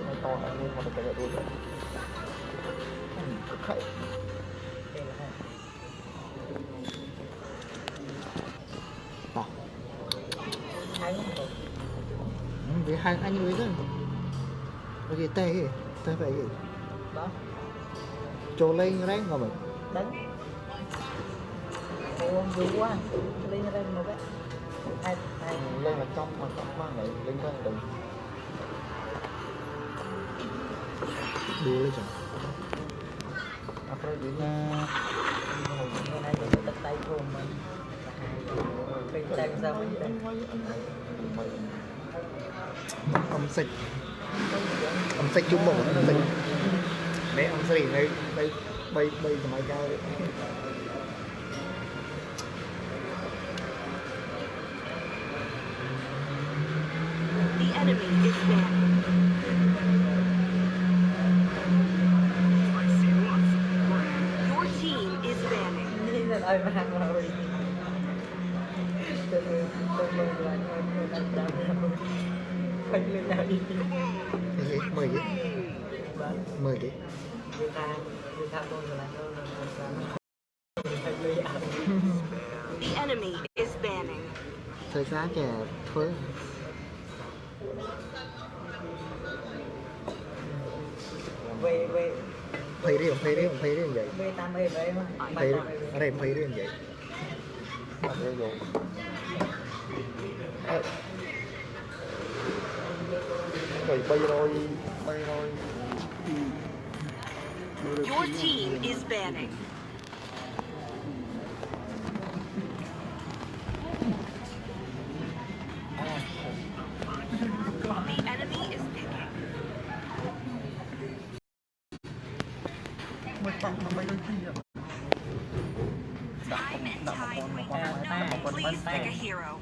Mấy to anh lên một cái đôi rồi. Khẩy. Đó. Vì hai anh với đó. Cái gì tê gì? Tê phải gì? Đó. Cho lên ráng rồi mình. Đánh. Ủa dữ quá. Lên một cái. Hai lên là trong mà trong mang này lên ra đừng. Đua lên chẳng. Après đi nha. Hôm nay mình tự tay thôi mà. Mình đang ra mấy đây. Âm xích chung một âm xích. Đấy âm xích này đây bay bay từ mai cao đấy. The enemy is banned. Your team is banning. Mời đi. Mời đi. The enemy is banning. Thời gian trẻ phơi. Phơi đi vậy. Phơi ở đây phơi đi vậy. Rồi bay rồi. Your team is banning. The enemy is picking. Time and tide wait for no one. Please pick a hero.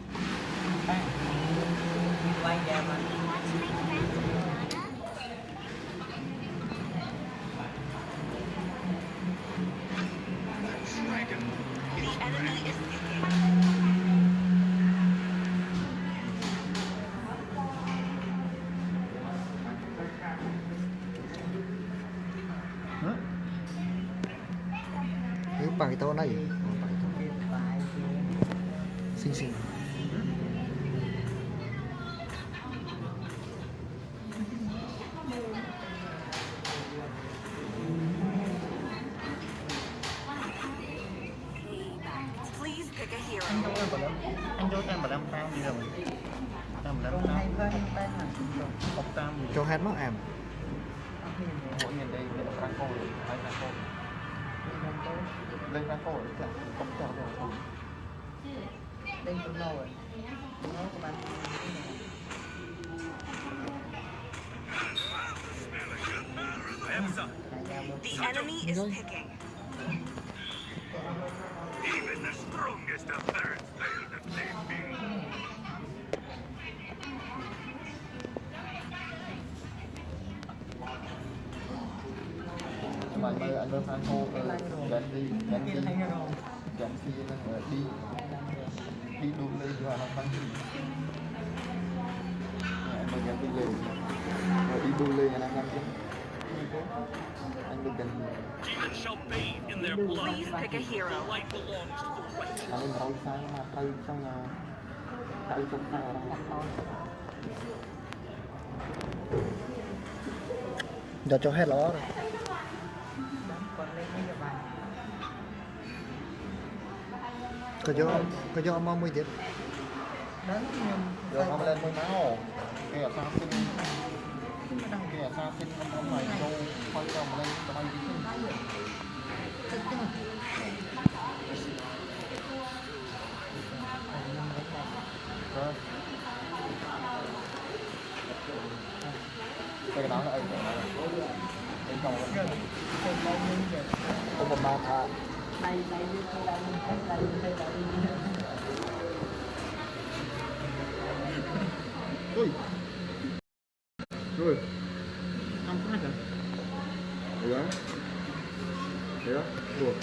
The enemy is picking. Cái bài to này. Xinh. Please pick a hero. Anh cho em 15 tao đi rồi. Tao 15 tao. Cho hết mất em. Mỗi miền đây là Franco rồi, hay Franco. Lên Franco rồi, không cho rồi. Lên Franco rồi. Nó của bạn. The enemy is picking. Even the strongest of parents fail to save me. Mà anh lên Franco gắn đi đi đun lên và nó tăng gì anh mới gắn đi lên rồi đi đun lên anh ăn anh được gần Demons shall bathe in their blood. Please pick a hero. Life belongs to the righteous. anh lên rau sáng mà tay trong nhà tay trong tay ở đó Giờ cho hết ló rồi. Có cho mong mới tiếp. rồi không lên mới máu kìa sao xin không phải đâu quay chồng lên cho bay rồi cái đó là ấy cái cầu Có một ba thà. ui rồi không phát hả đấy đó được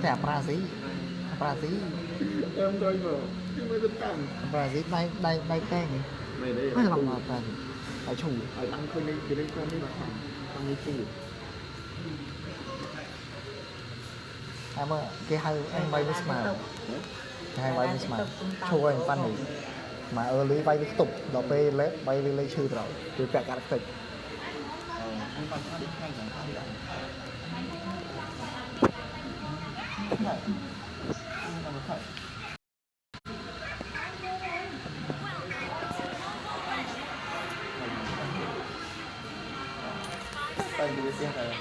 Đẹp ra gì? Brazil em coi vào nhưng mà rất căng Brazil đây teng này đâyไม่ลองมากันไปชู ở đăng khơi đây cái đây con đi vào phòng trong như chịu เมื่อกี้ให้anh vay với smart hai vay với smart chui anh pan này mà lấy vay với tục đó pe lấy vay lấy chữ rồi từ cả cả tịch anh còn sao đi hay là sao đi ăn tay đi xem này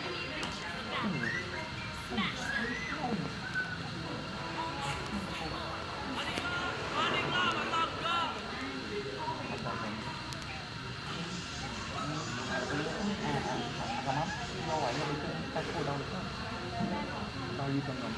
Tao đi con ngầm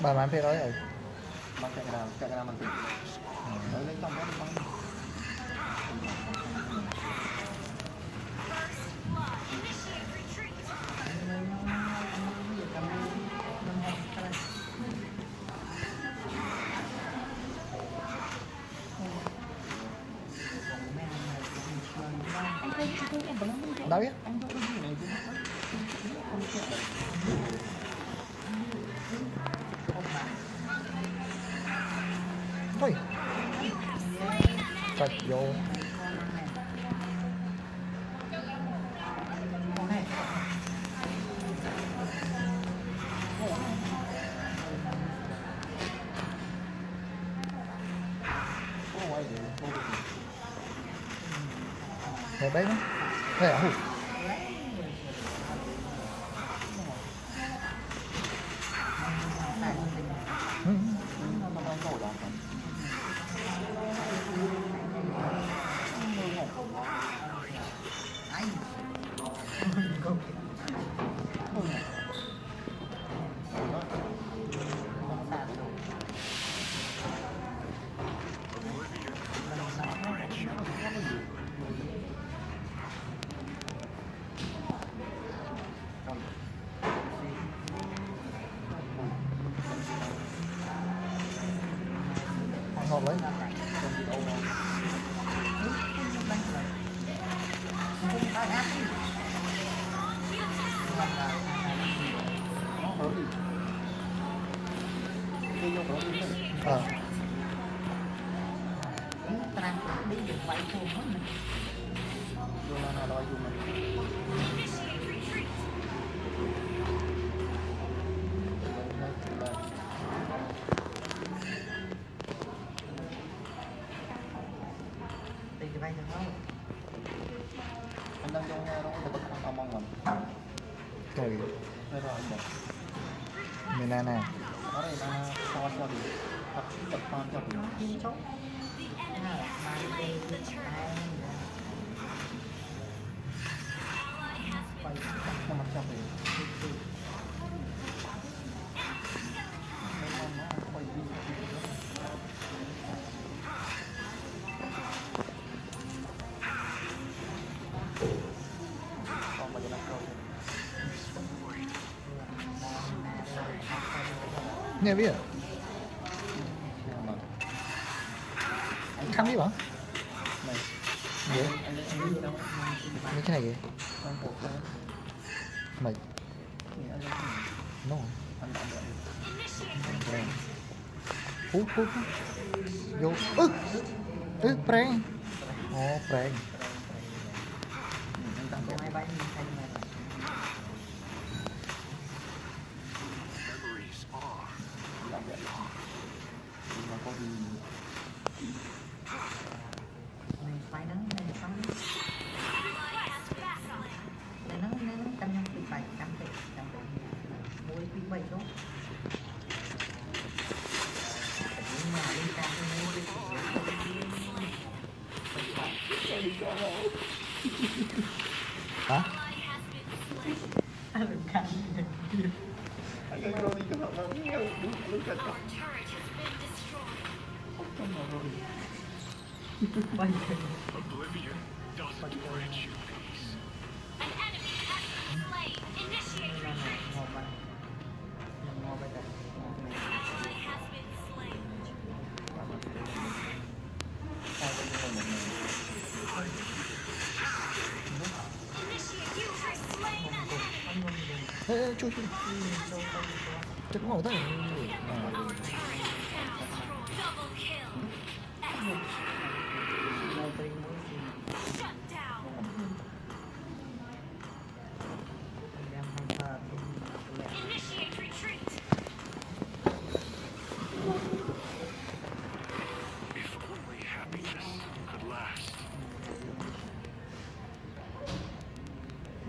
bà bán phê nói rồi Bang chạy nào bằng tịnh Đấy lấy trong đó băng đâu biết thôi cạch vô đẹp đấy thế à ngọt đấy anh đang trong nghe đó có thể bắt mong mình trời đây rồi anh miền Nam nè ở đây là to cho đi tập con cho đi mặt cho đi nghe biết khăn đi bảo này gì anh mấy cái này kìa con hộp đấy mày nó anh đã Preng hút vô preng preng Memories are. nó có gì hả? Ăn được cắn. Anh ơi, rồi cái họ nó nghe đúng thật. Quay Oblivion doesn't grant you peace. An enemy has been slain. Initiate retreat. ngồi bay. Ngồi bay tại. Ally has been slain. Initiate. You have slain an enemy. Ê, chui chắc ngồi thế. Our turret is down. Double kill. Excellent. Ngồi bay mũi gì. Shut down. Anh em không thờ thì lẹ. Initiate retreat. If only happiness could last.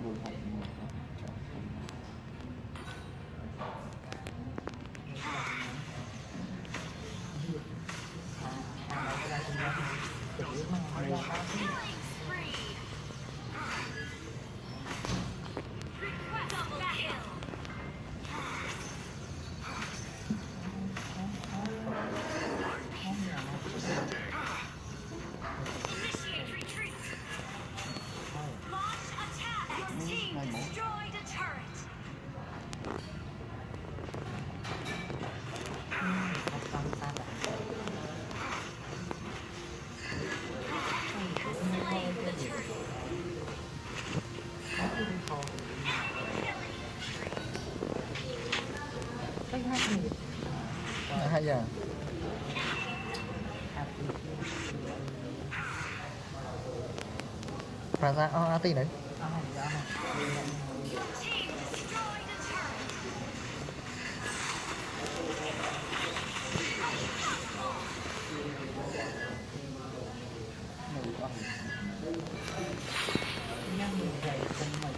Buồn học một Killing spree. Request double kill. Initiate retreat. Launch attack. Your team destroyed a turret. Học xong ta đã. Slain the turret. Cách hát mình. 2 giờ. Ra ra AT nữa. Your team destroyed a turret. người con. Nhắc mình dậy chân mình.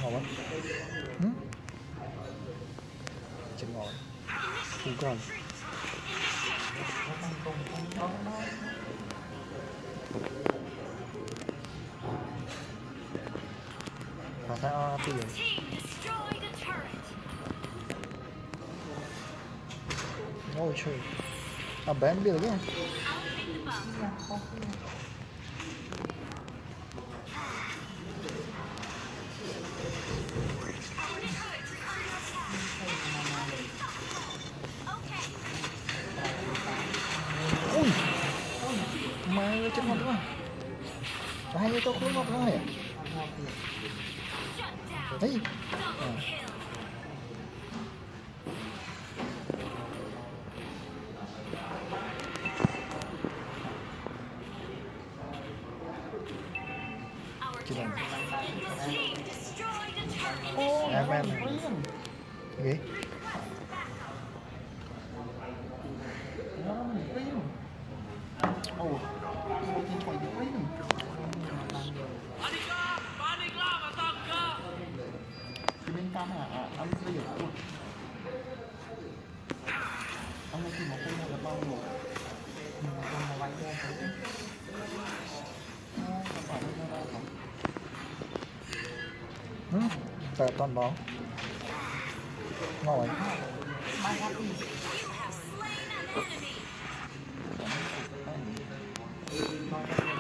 Ngồi quá. Chừng ngồi. Không còn. Và sao AT rồi. Team destroyed a turret. Ôi trời. À bán biết rồi chứ. I'll take the bump. Okay. Ui. Mà chết ngon quá. Hai người tôi không ngọc nó hả? Shut down. Đấy. Double kill. Our turret. The team destroyed a turret. À man. Gì? Nó mình phim. Ồ, một cái quay được phim. Thì bên cam anh bây giờ cũng anh ấy tìm một cái là bao rồi. Không mà bay ra thử. Các bạn nó ra không? Tờ toàn bóng. Ngồi. Bay hát đi. You have slain an enemy.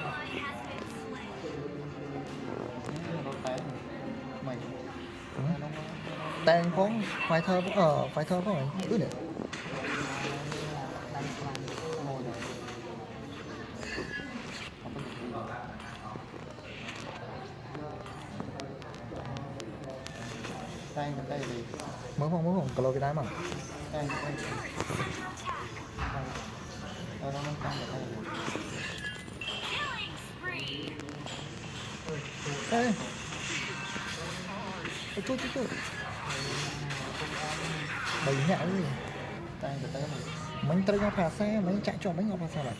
Ally has been slain. Nó té mày. Đang có phải thơ phải thơ có phải cứ này. Đánh toàn. Ngồi rồi. Tay bên đây thì Mới không cờ lô cái đá mà. tay bên đây. Counterattack. Nó đang căng ở đây. Killing spree. Ê Chui Bày nhẹ cái gì tay người ta mà mình tới ngọc phá xe mình chạy cho mấy ngọc phá xe này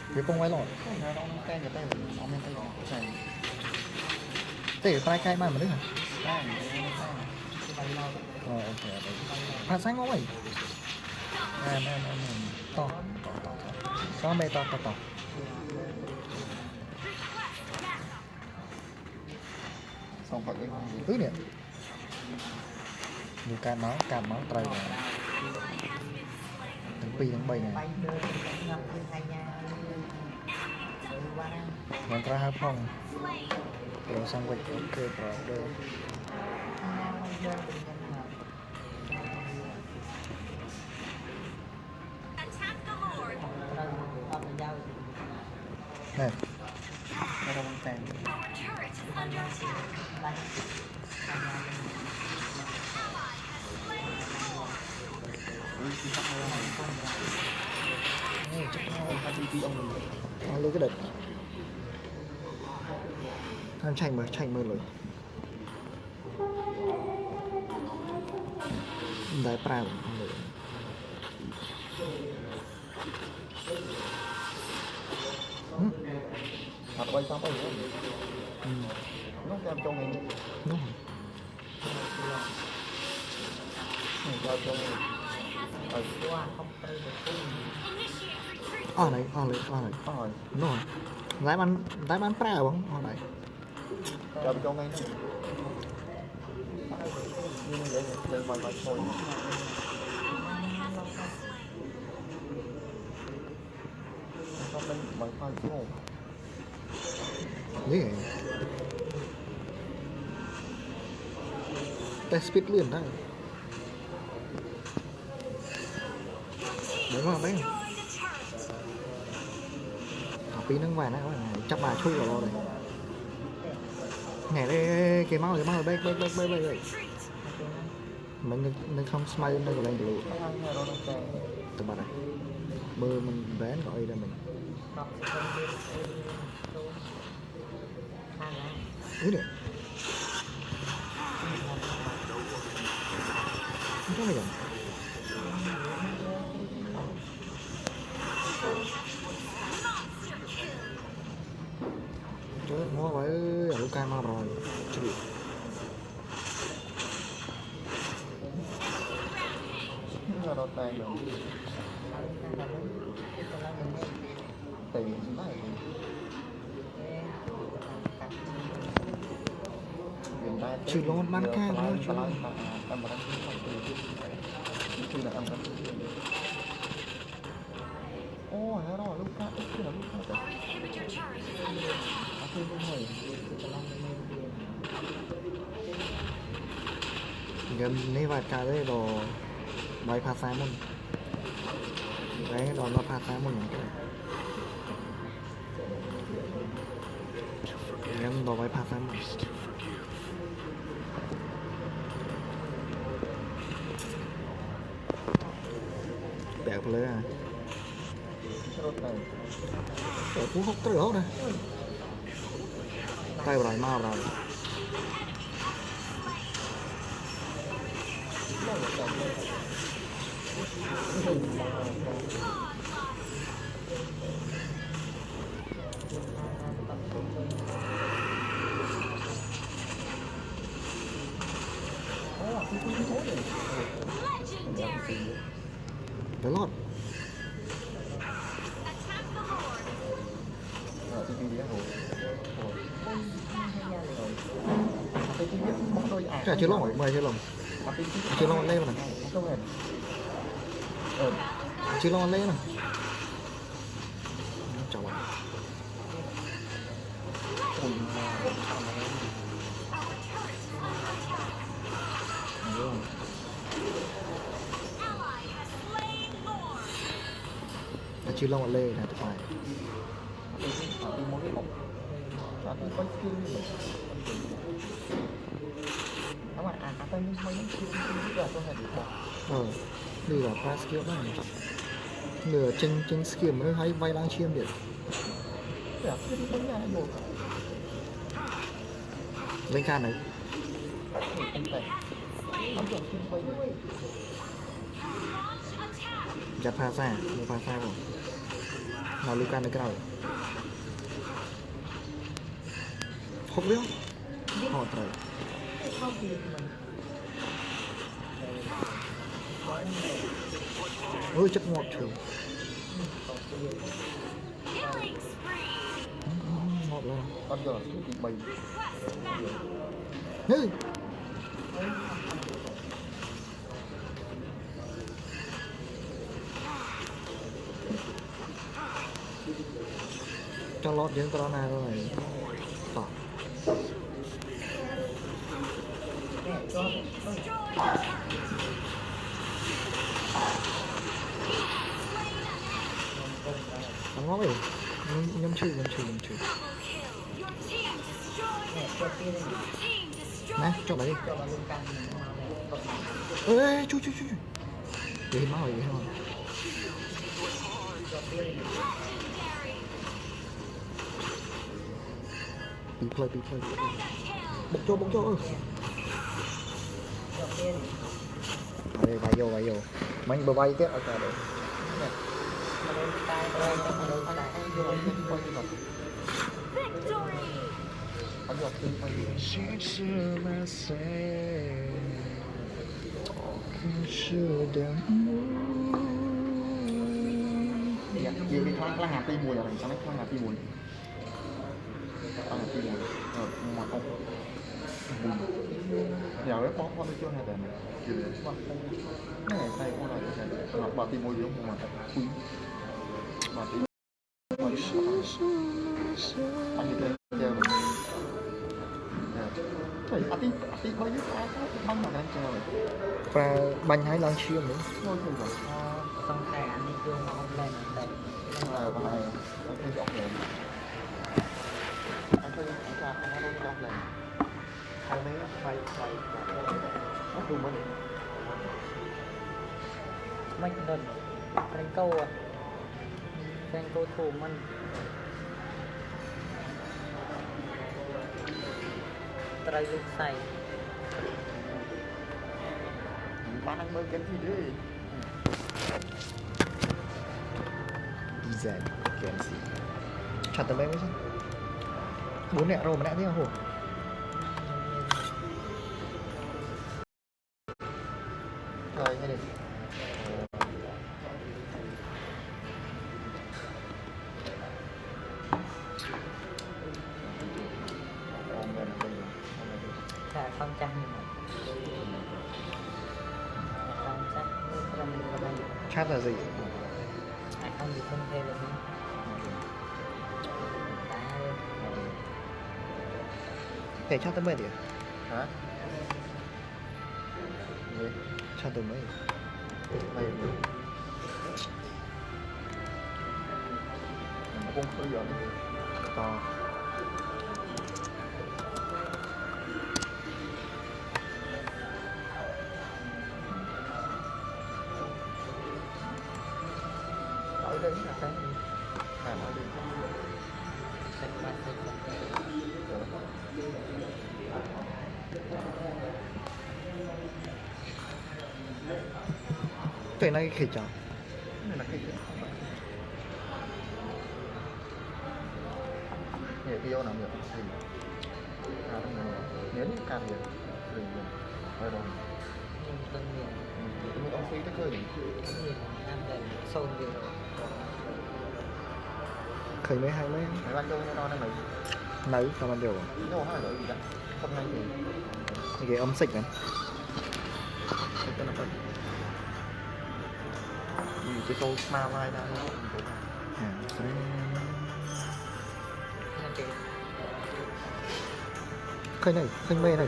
việc không quay lọt nó tay người ta nó men tay này để tay cay mà đấy hả tay ok phá xe ngó mày em to sao mày to xong phải cái cứ nè nhiều can máu trời rồi từng pi từng bay này bay đưa ngập lên hai nhà rồi qua đây còn ra hai phòng rồi xong quay ok rồi đây Attack the Lord. này nó không tay Our turret is under attack. nó lấy cái đợt anh chạy mơ rồi đại prao thật quay xong rồi nó làm cho mình đúng cho mình qua không tới được ở đây rồi đúng rồi lái bán prao không ở đây làm cho ngay nhưng mà để mà thôi xong bên bằng phai khôนี่แต่สปีดเลื่อนได้เดี๋ยวมาไหมปีนึงvài này chắc bà chui vào rồi ngày đây cái máu bay mình không smile đây còn lên được từ bà này mưa mình vén gọi ra mình ý nè không có gì trời ơi mua vậy ở Luca mà rồi chịu là đột tay được tiền này chỉ lo bán ca thôi chứ ô nó rồi lúc khác cái là lúc khác Inhibitor turret is under attack. gần này vài ca đấy đồ bài phá sai môn đấy đó là phá sai môn gần đồ bài phá sai môn bẹo lên à ở cú hốc tới đó đây tay vào mau rồi Legendary. tới lót Attack the Lord. rồi TV đi rồi cái TV bóng đôi ả chưa lỏng mời chưa lỏng chưa lỏng lên này không hề chưa lỏng lên này chào bạn Ally has slain Lord. chưa lỏng lên này tụi mày đi một cái một đi coi phim như vậy các bạn à tôi như mấy phim là tôi hãy bỏ đi vào class skill đó nửa chân skill mới hay vay đang chiêm được là phim mấy nhà rồi lên can này Không thể. Ấn tượng phim quay được. giặt pha xa mua pha xa rồi nào lưu can này cái nào không biết họ trời ôi chất ngọt thường Killing spree. ngọt lên Con giờ thì bày. Hey. Cho lót những con này rồi tỏ nó ngó vậy nhâm chữ Double kill. Your team destroyed nè it. cho kia đi Team destroyed. nè cho bà đi cho vào lưng can mình mau này ê chú vậy máu vậy không cho kia đi Legendary. bị play Mega kill. bốc cho cho kia đi ở đây bay vô mình bờ bay tiếp ở đây mà lên tay đây mà lên tay Con giờ phim quay được. Victory. Con giờ phim quay được. Dạ, chị bị thoáng là hạt đi mùi rồi, sao nó thoáng hạt đi mùi. Thoáng hạt đi mùi. Mà không. Giờ nó bó con đi chưa hạt này. Chị để mà không. Này tay con này thế này. Bà đi mùi giống mà thật quý. Bà đi. Anh đi lên chơi mình. Trời, đi bao nhiêu cái băng mà đang chơi. và bánh hay lan chiêm nữa Ngồi thôi rồi. xong tay anh đi vô mà không lên đây Và anh thấy rõ lên. Anh thấy anh nó rõ lên. Hai mấy bay nó đủ mới. mình đừng đánh câu à đánh câu thủ mình trai lúc say Bạn đang mơ cái gì đi. design kèm gì chặt tầm em chứ 4 nẹ rồi mà nẹ thế hả hổ Rồi nghe đi. thả không chăng nhưng mà không chắc không có đây chat là gì không gì không thêm được nữa để chat tới mấy đi Hả? Gì? chat tới mấy Mày cũng khởi giỡn. to Ở đây là cái gì? Ở đây. sạch mà cái này khỉ chào Này là cái gì? Nhảy video nào được? Nếu như càng được thì hơi rồi. nhưng tân miệng Mình ông phi tới cơ gì? miệng nam đầy sôn gì rồi khỉ mấy hai mấy Mấy bạn đâu nó đang lấy. nấu choมันđều Đâu hay là gì đó. Hôm nay thì những cái âm xịt này cái nó cái câu ma mai ra nó nên chị khơi này khơi mê này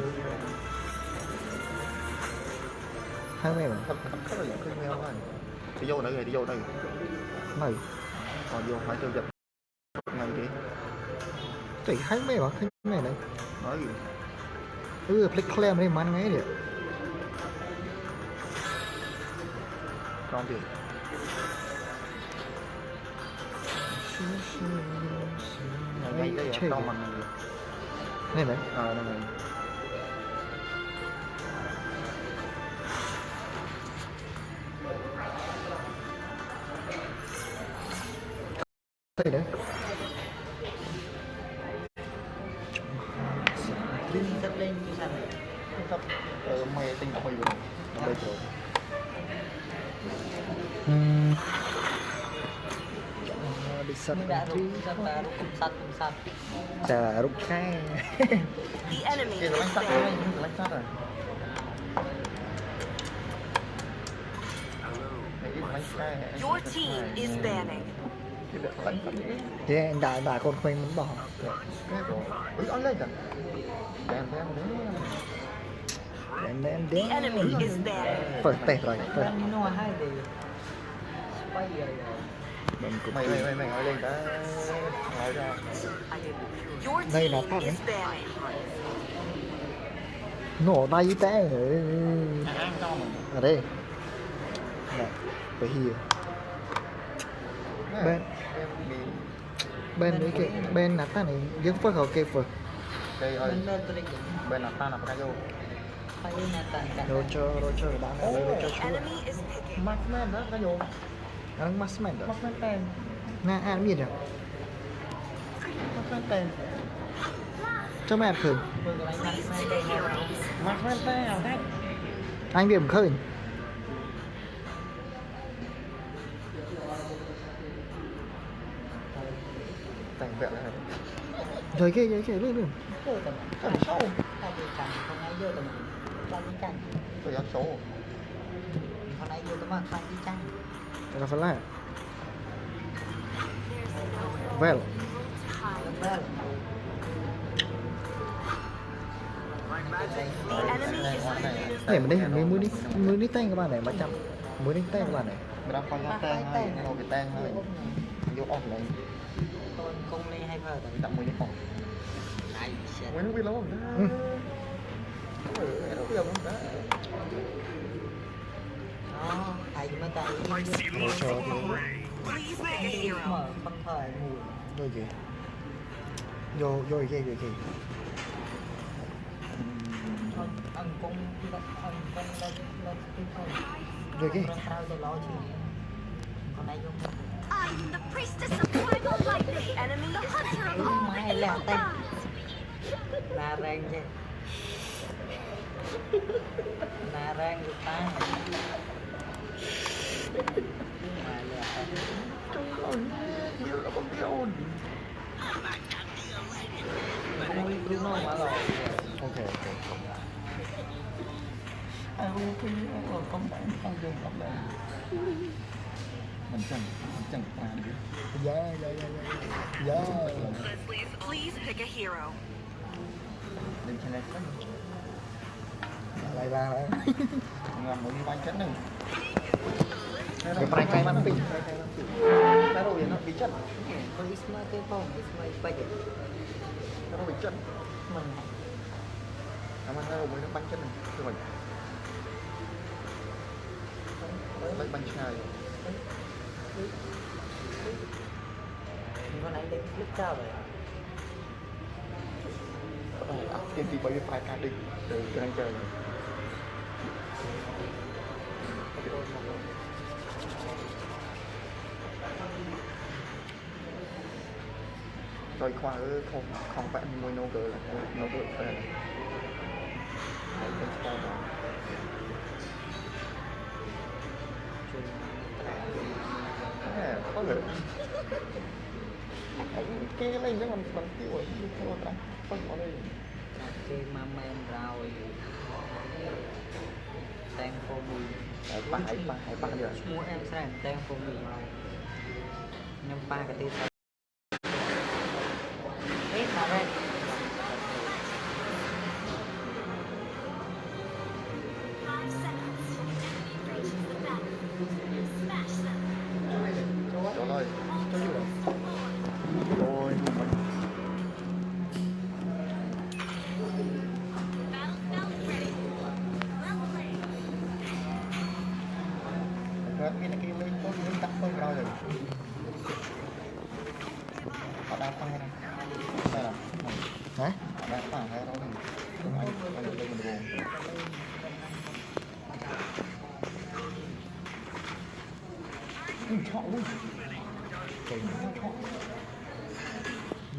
hai mê mà thật rất là dạng khơi mèo này đi vô nữa rồi đi vô đây này còn vô phải tiêu dịch này kì chỉ hai mê mà khơi mê này nói gì click claim đây man ngay đi con gì ngay đây chơi tao mình này này này đây đấy Sắp lên như sao này? sắp mày tinh mày rồi nó bây giờ đi sân Mình đã rút ra và rút cùng sắt. chà rút khai The enemy kia is là lánh sắt banned. rồi lánh sắt rồi Your team is banning. thì anh đã con khuyên muốn bỏ ăn lên kìa đèn đèn em em The đến enemy is banned. phở tệ rồi phở Đang nó hay thì quay rồi. mình cũng mày nói lên đã nói ra Your Đây là team pháp is banning. nổ tay té ăn cho mình ở đây này phải hiểu bên bên đấy cái bên là ta này dứt phơi họ kịp rồi cây ơi Bên tôi định bên là ta là phải vô quay là tàn cả. rồi cho bạn này rồi cho The chú enemy is picking. mắt men đó cái vô anh mắc mệt rồi mắt men tên nè ăn biết rồi mắt men tên cho mẹ khơi Mừng cái bánh này đây hay là mắt men tên à đấy anh biết khơi thành vẹn này rồi kia lên luôn vô tầm. thật sâu Tại vì chẳng không ai vô tầm. Quay đi chăng. tôi dám số Hôm nay vô tầm mà quay đi chăng. là phải lại well Vâng. The enemy is picking. để mà đây mới đi tay các bạn này mà chậm mới đi tay các bạn này mình đang coi ra tên hay nó bị tên hay vô ổn này Tôi không đi hay vợ tầm. tặng mình ổn Ai shit. mấy nó bị lâu rồi đó Đó, ai mà tại I see lots of parade. Please pick a hero. mở phân thời mùi. rồi gì vô gì Anh cũng lên cái thôi. rồi gì Răng rau tôi lo chứ. Hôm nay vô. I'm the priestess of primal lightning, The enemy the is hunter of picking. all Mai evil lẹo tay. gods. Là rang chứ. Là rang người ta. Mai lẹo tay. Không biết Bruno mà rồi. ok ai không cái còn công bạn không dùng công bạn mình chẳng làm gì dạ Please pick a hero. đừng trên này lại ra đấy ngầm một bánh chất này cái bánh cây bánh pin cái rồi nó bị chất Có ít mà cái phòng, ít mà bây giờ. cái nó bị chất Mình cảm ơn cái rồi nó bánh chất này rồi lấy bánh chai con này lên clip cao rồi. tiên thì bởi vì phải cả định từ cái đang chơi rồi khoa không phải mua nô cờ là nô cờ phải là có được cái lên cái bằng tiêu rồi không có không có đây Cái mama em rồi. Tang for me. ba giờ Mua em sang tang for me. Nhưng ba cái tên sao? Hết mà đây. Trời ơi, cho gì vậy? Ôi, cái này kia lên có những tắc không rồi rồi. Họ đang tăng hay này? Đây là hả họ đang tăng hay đâu này? Anh lên mình buồn. Chọn luôn. Trời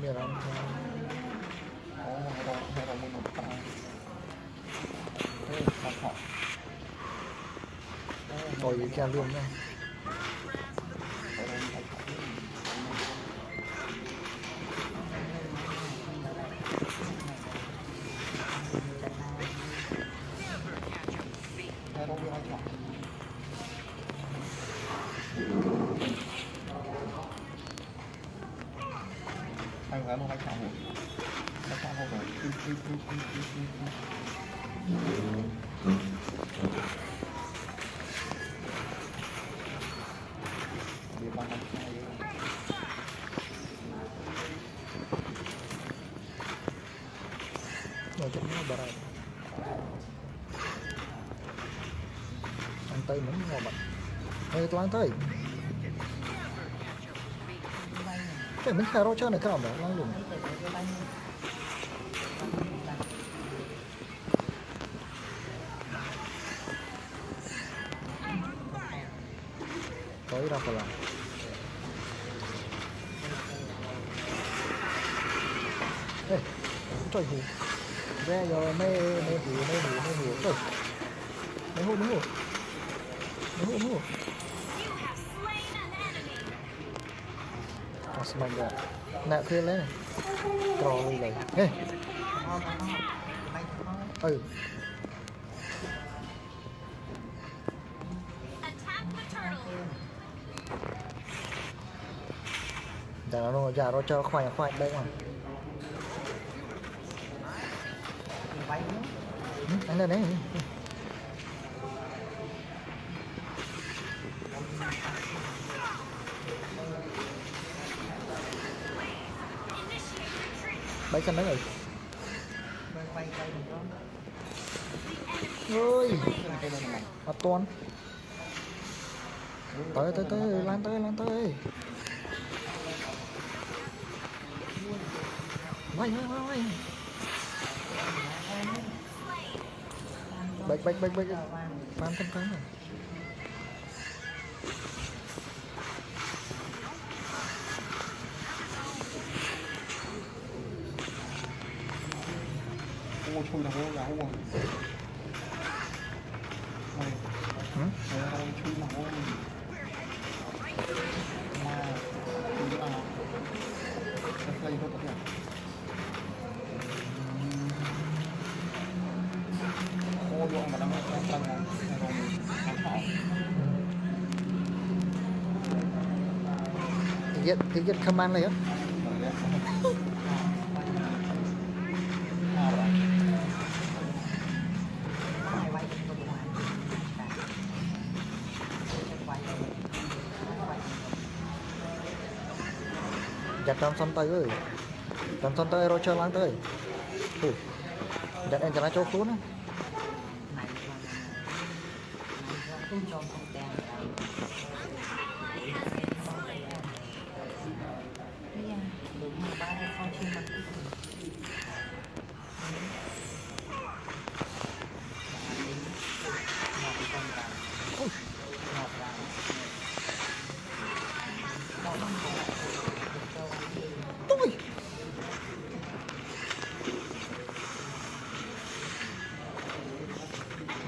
mẹ làm sao hai đồng một ta sao họ rồi kia luôn nha hai đồng hai họ hai gái một hai chảo hổ hai chảo hổ đi ba năm hai rồi chắc nó bà ăn tay mình ngồi bật ê tôi ăn tay cái mình khai rõ cho này cái nào đó lăng luôn có ý đâu phải làm ê trời hù ra rồi mê hù trời mê hù Asman ra nè kia lấy này trò đi này ê ừ giả nó cho khoai đây mà anh lên đấy bay chân đấy rồi ơi mà toàn tới lan tới quay bạch phan thân cắn rồi ô chui là ô gáo rồi này chui là ô mà chui là đây có thể ô luôn mà đang tăng rồi ăn họ thì get command này á chặt trong sân tay ơi trong sân tay rồi chơi láng tới chặt em cho nó chốt xuống á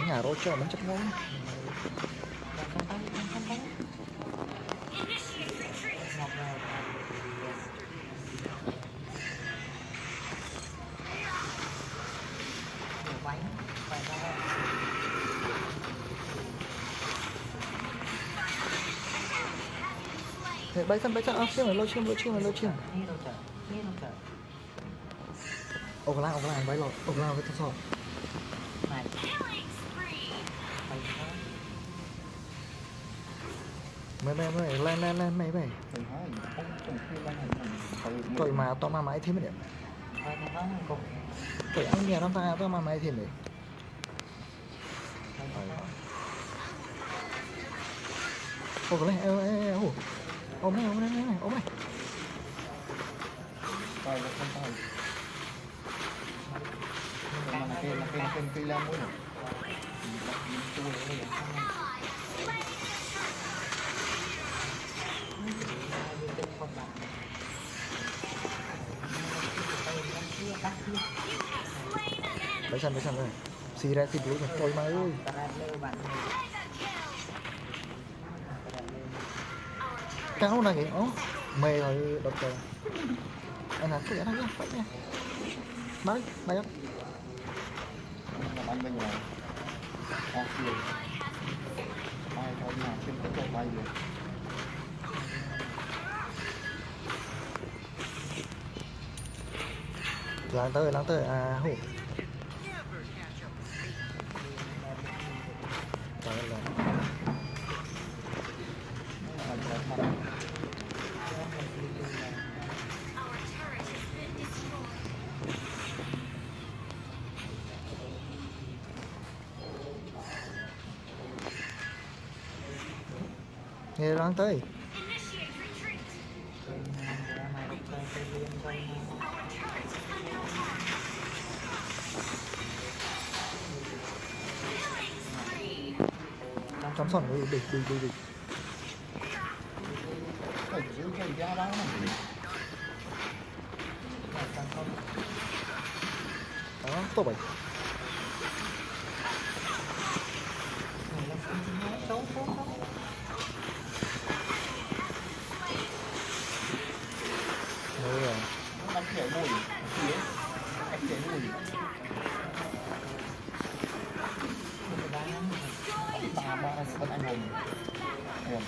nhà rồi chơi mình chắc ngon bay sân chiên này lôi chiên ốc lang bay lọt ốc lang với thằng mày lên mày tội mà tao mà máy thêm đấy tội ăn mía nó ta tao mà máy thêm đấy ôi cái này ôm này tay nó không tay là cây lem mũi này Mấy sân rồi. Xì ra xì blue rồi. Ôi mà ơi. Cáo này kìa. Ố. Mê rồi đột trời. Anh hả? Cứ vậy thôi nha. Vậy nha. Nói, bay không? Bánh bên ngoài. Off field. Bay thôi mà trên tất cả bay rồi. Láng tới à hủ. Trời ơi. Nghe láng tới. Chọn sòn đi. Phải giữ cái giá đó mà. Đó, tốt vậy. Đây rồi. Anh chạy mùi. Anh chạy mùi. Ba ba bên anh hùng. Em.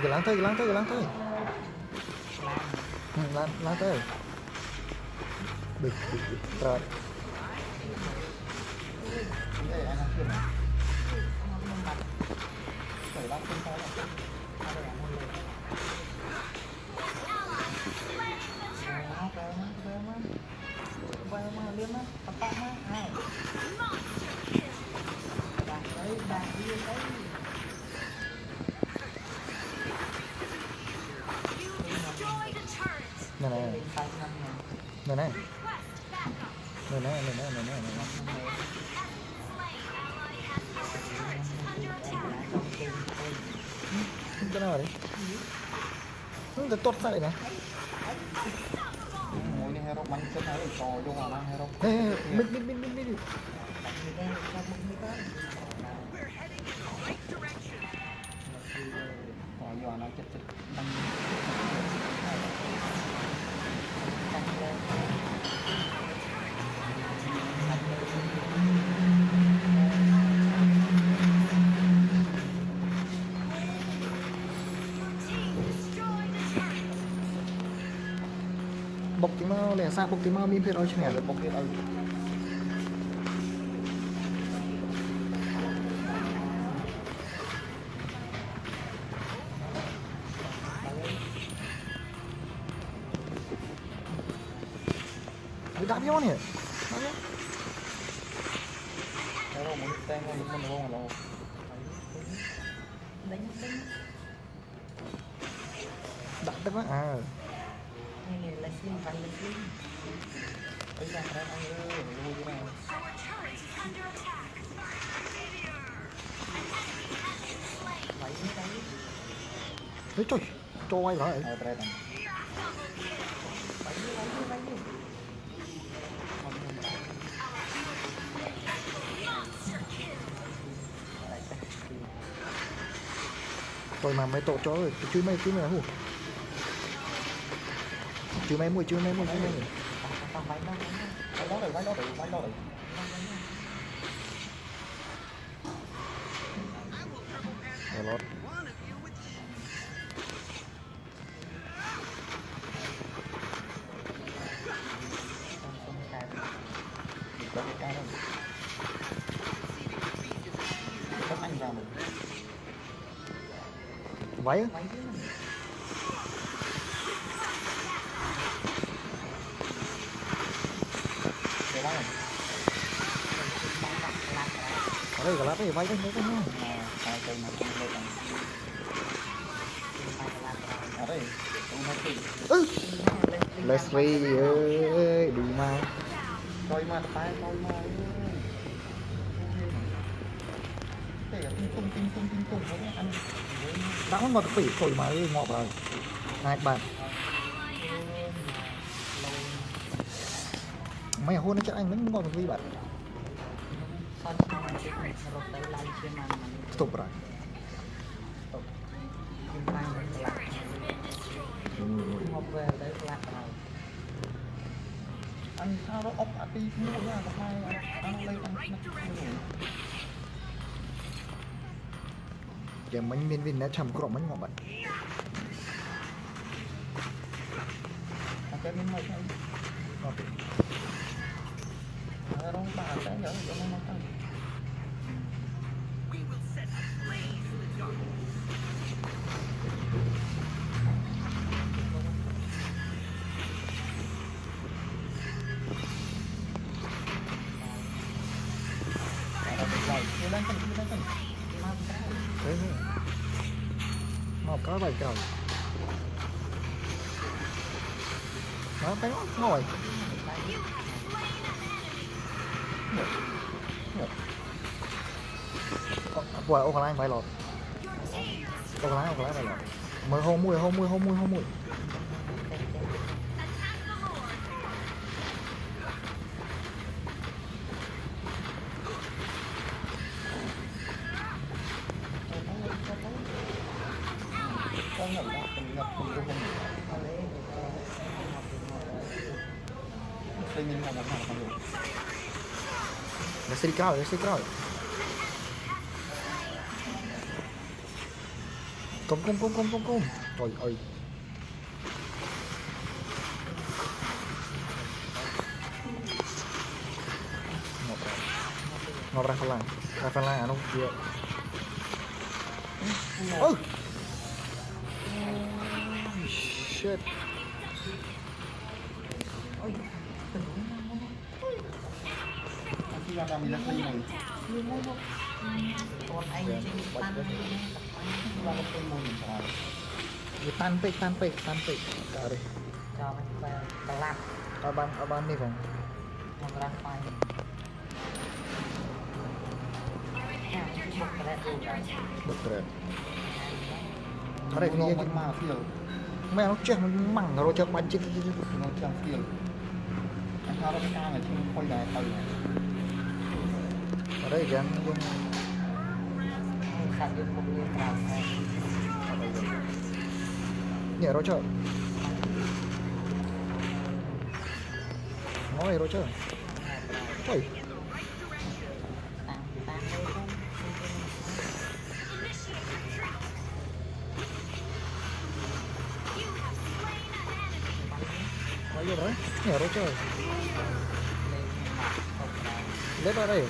Cái láng tới. Láng tới. Được. Rồi. Đây anh chưa mà. Phải bắt trên tay này. Này. Cái nào đấy? Nó tốt vậy này. Ngồi đi hero bánh chân này trò vô vào mang hero. Ê, mít. Rồi vô nó chết bánh. Bọc tí mau lẻ xa bọc tí mau miên phê đó chứ nè. Rồi bốc cái ơi. Đạp vô nè. Hero muốn tên mình luôn rồi. Đạp tới quá à. Này là slim phần là slim. Ấy ra cái anh ơi, mình vui cái này. Ôi trời, trôi rồi. Ở đây này. Rồi mà mấy tổ chó rồi, chứ mày hú. Chứ mày mùi. Váy đó rồi. Rồi lót. Có cái ca đâu. Các anh vào mình. Váy á. Cái đó này. Ở đây cả lát đấy, váy đấy nha. Hai cây mà không lên này. Ở đây, cũng hơi kỳ. Leslie ơi đi mà coi mà tay coi mà để tung ăn đã ngọt phỉ thổi mà ngọt rồi hai bạn mày hôn nó chắc anh vẫn ngọt vì bạn son xong rồi cái rột tới lại chia mà tục rồi kim mang mình lạc ngọc về tới lạc rồi ăn sao nó ốc đi mua ra tập mai ăn lấy ăn giờ mình miền Việt Nam chầm cọng mình ngọt bạn cái miếng này ngọt nó không bà cái nhớ cho nó ăn thế ngọt có bài cầu nó thấy ngồi quả ô anh phải lọt ô lái phải lọt mới hô mùi nó xí cao công ôi ôi ngọt ra phần lan nó kia oh shit khi ra mình lấy này con anh trên tan là một cái môn rồi tan pek cả đây cho mình về tờ lạc aban nih bang một lần phải một cái đấy betul ada nó dia mình mà phiêu mẹ nó chết mình măng rồi cho bạn chết nó chẳng phiêu anh thao nó ca này chứ quay lại từ ở đây kìa dùng sạch được một liên trào nhẹ rồi chơi nói rồi chơi ôi nói vô đấy nhẹ rồi chơi lấy vào đây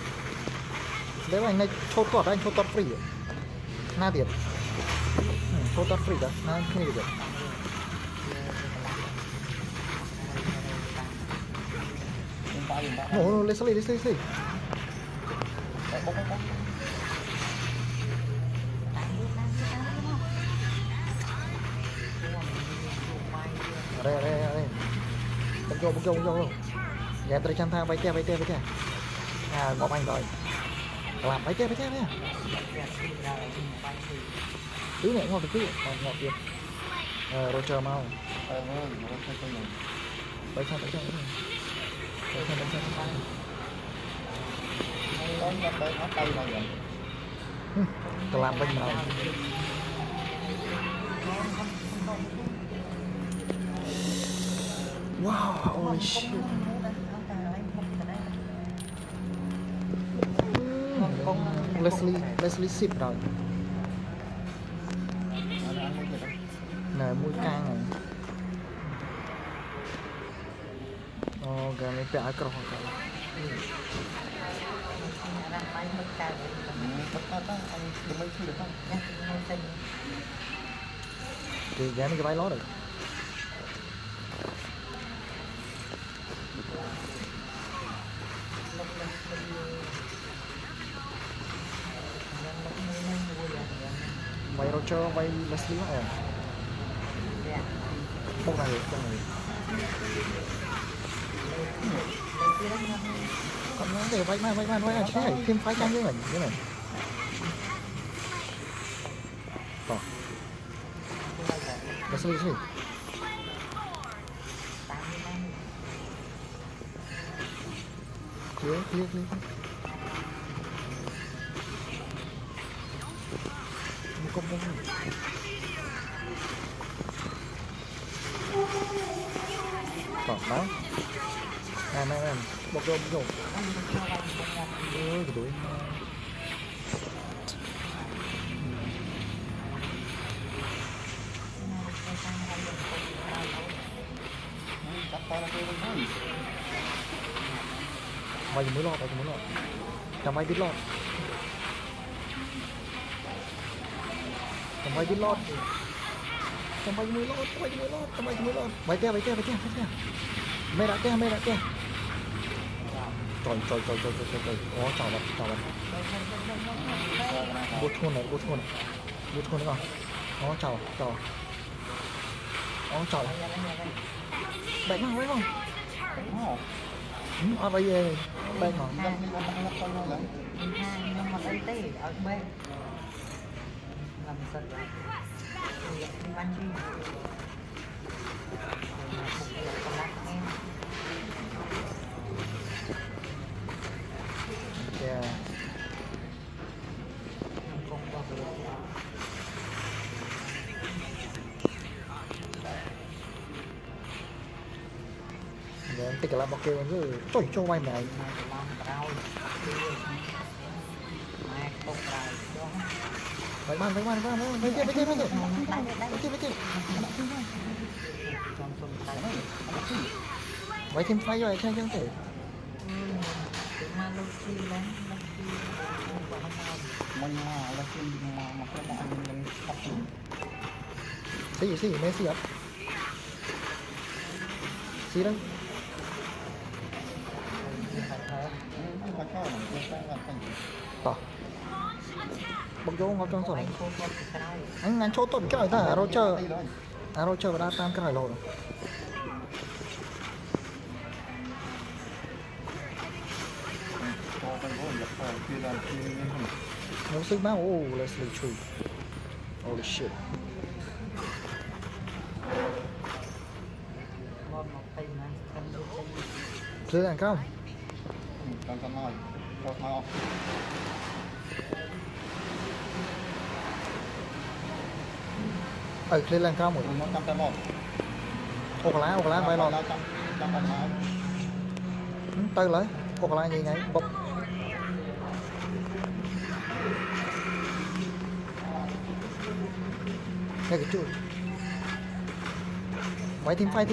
lấy anh này chốt tọt free na tiền chốt tọt free đó na cái gì vậy no let's see ở đây bốc vô dạ tôi chăn thang bay te à ngọc anh rồi làm bay te nha thứ này ngọt thứ ngọtទៀតrồi chờ mau bay sang tôi làm bên nào wow holy shit Leslie ship rồi này mũi cang này gần cái bẻ cỏ rồi thì gắn cái váy lót rồi váy Roger váy Leslie rồi bông này Còn nó để vay man chứ này thêm phái nhanh như này. Let's see. Clear. Không. Đó. Này. Bọc vô. Ôi cái đuổi. Vay mới lọt. Chẳng vay biết lọt. Vay te. Mày đã te. Trời. Ó chào bạn. Bút thôn này con. Ó chào. Ó chào. Đánh không? Bây giờ bên mà nhưng mà đây tê ở bên làm sạch lại ăn chi tích là bọc kêu cứ tôi cho mày này Vậy bạn vậy thêm phay rồi theo chân thể xí mấy xí ạ xí đó tỏ bọc vô ngọc trong sổ này anh chỗ tuần cái này ta arrow chờ và đa tam cái này rồi no sigma. Oh, let's leave true. Holy shit. Chơi đàn không? Lên lên cao một. Ốc lá bay lọt. Tư lấy. Ốc lá gì ngay bốc. Đây cái chuột. Máy team fight.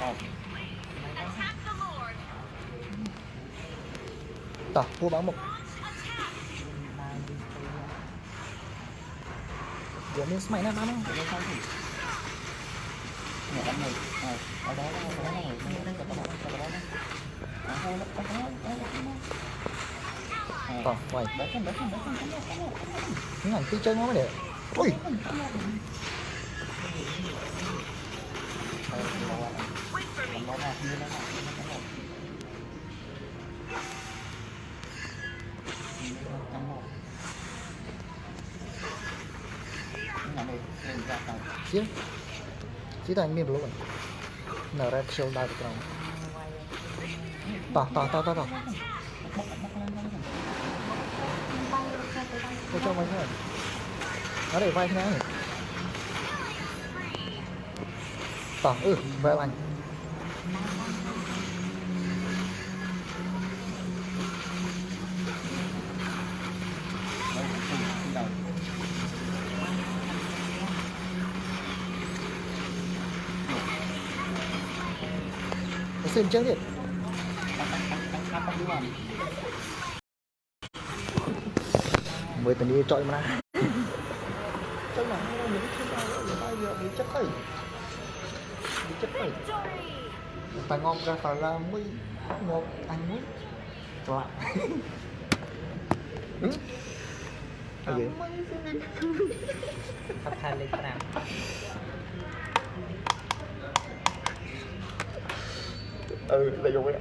Ok. Tỏ, vua báo mục. Giờ mình smite nó không? Tỏ, quay. Những ảnh phi chân nó mới để. Ui! Chỉ thành miền luôn nở ra chiều đai được không tỏ tôi cho mày thôi nó để vai thế này tỏ về anh xin chứ thiệt mười tấn đi trọi mà chắc là không những cái nào người ta giờ bị chất ấy ta ngon ra phải là mới một anh mới lạ cái gì ខខលេខ lại dùng vậy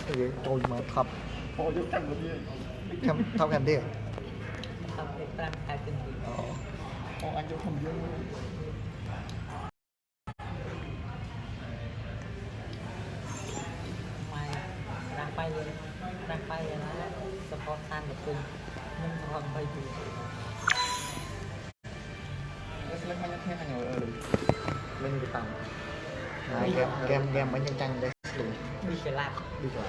cái gì trôi mà thập thôi chứ chẳng có gì thăm thăm em đi 5 ខលេខ 5 ខែទី2 anh cho thầm dương ម៉ែដាក់បាយណាសពតសានទៅវិញមិនសព22 lên bao nhiêu thêm anh rồi lên cái tầm game mấy nhân tranh đây đủ 2 កន្លះ đi rồi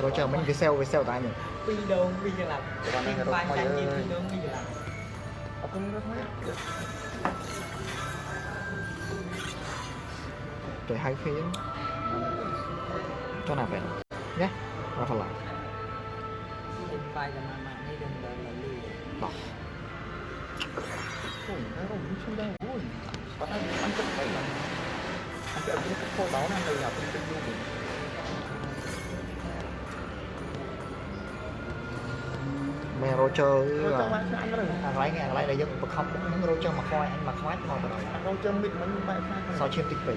rồi chờ mấy cái sale tại nhỉ 2 ដង 2 កន្លះបាយចាញ់ជា2ដង 2 កន្លះ aku nggak tahu rồi hai phiên cho nào vậy nhé và phần lại បាយតែម៉ាក់នេះដឹងដល់លឺ đọc ôi cái rồng nó không đâu ôi có anh chắc phải là anh sẽ biết cái báo này là tin tin luôn mẹ rồi chơi anh lại là dân bậc học những rồi chơi mà coi anh mặc khoái mà rồng chơi mịt mình bài pha sao chiêm tịch vị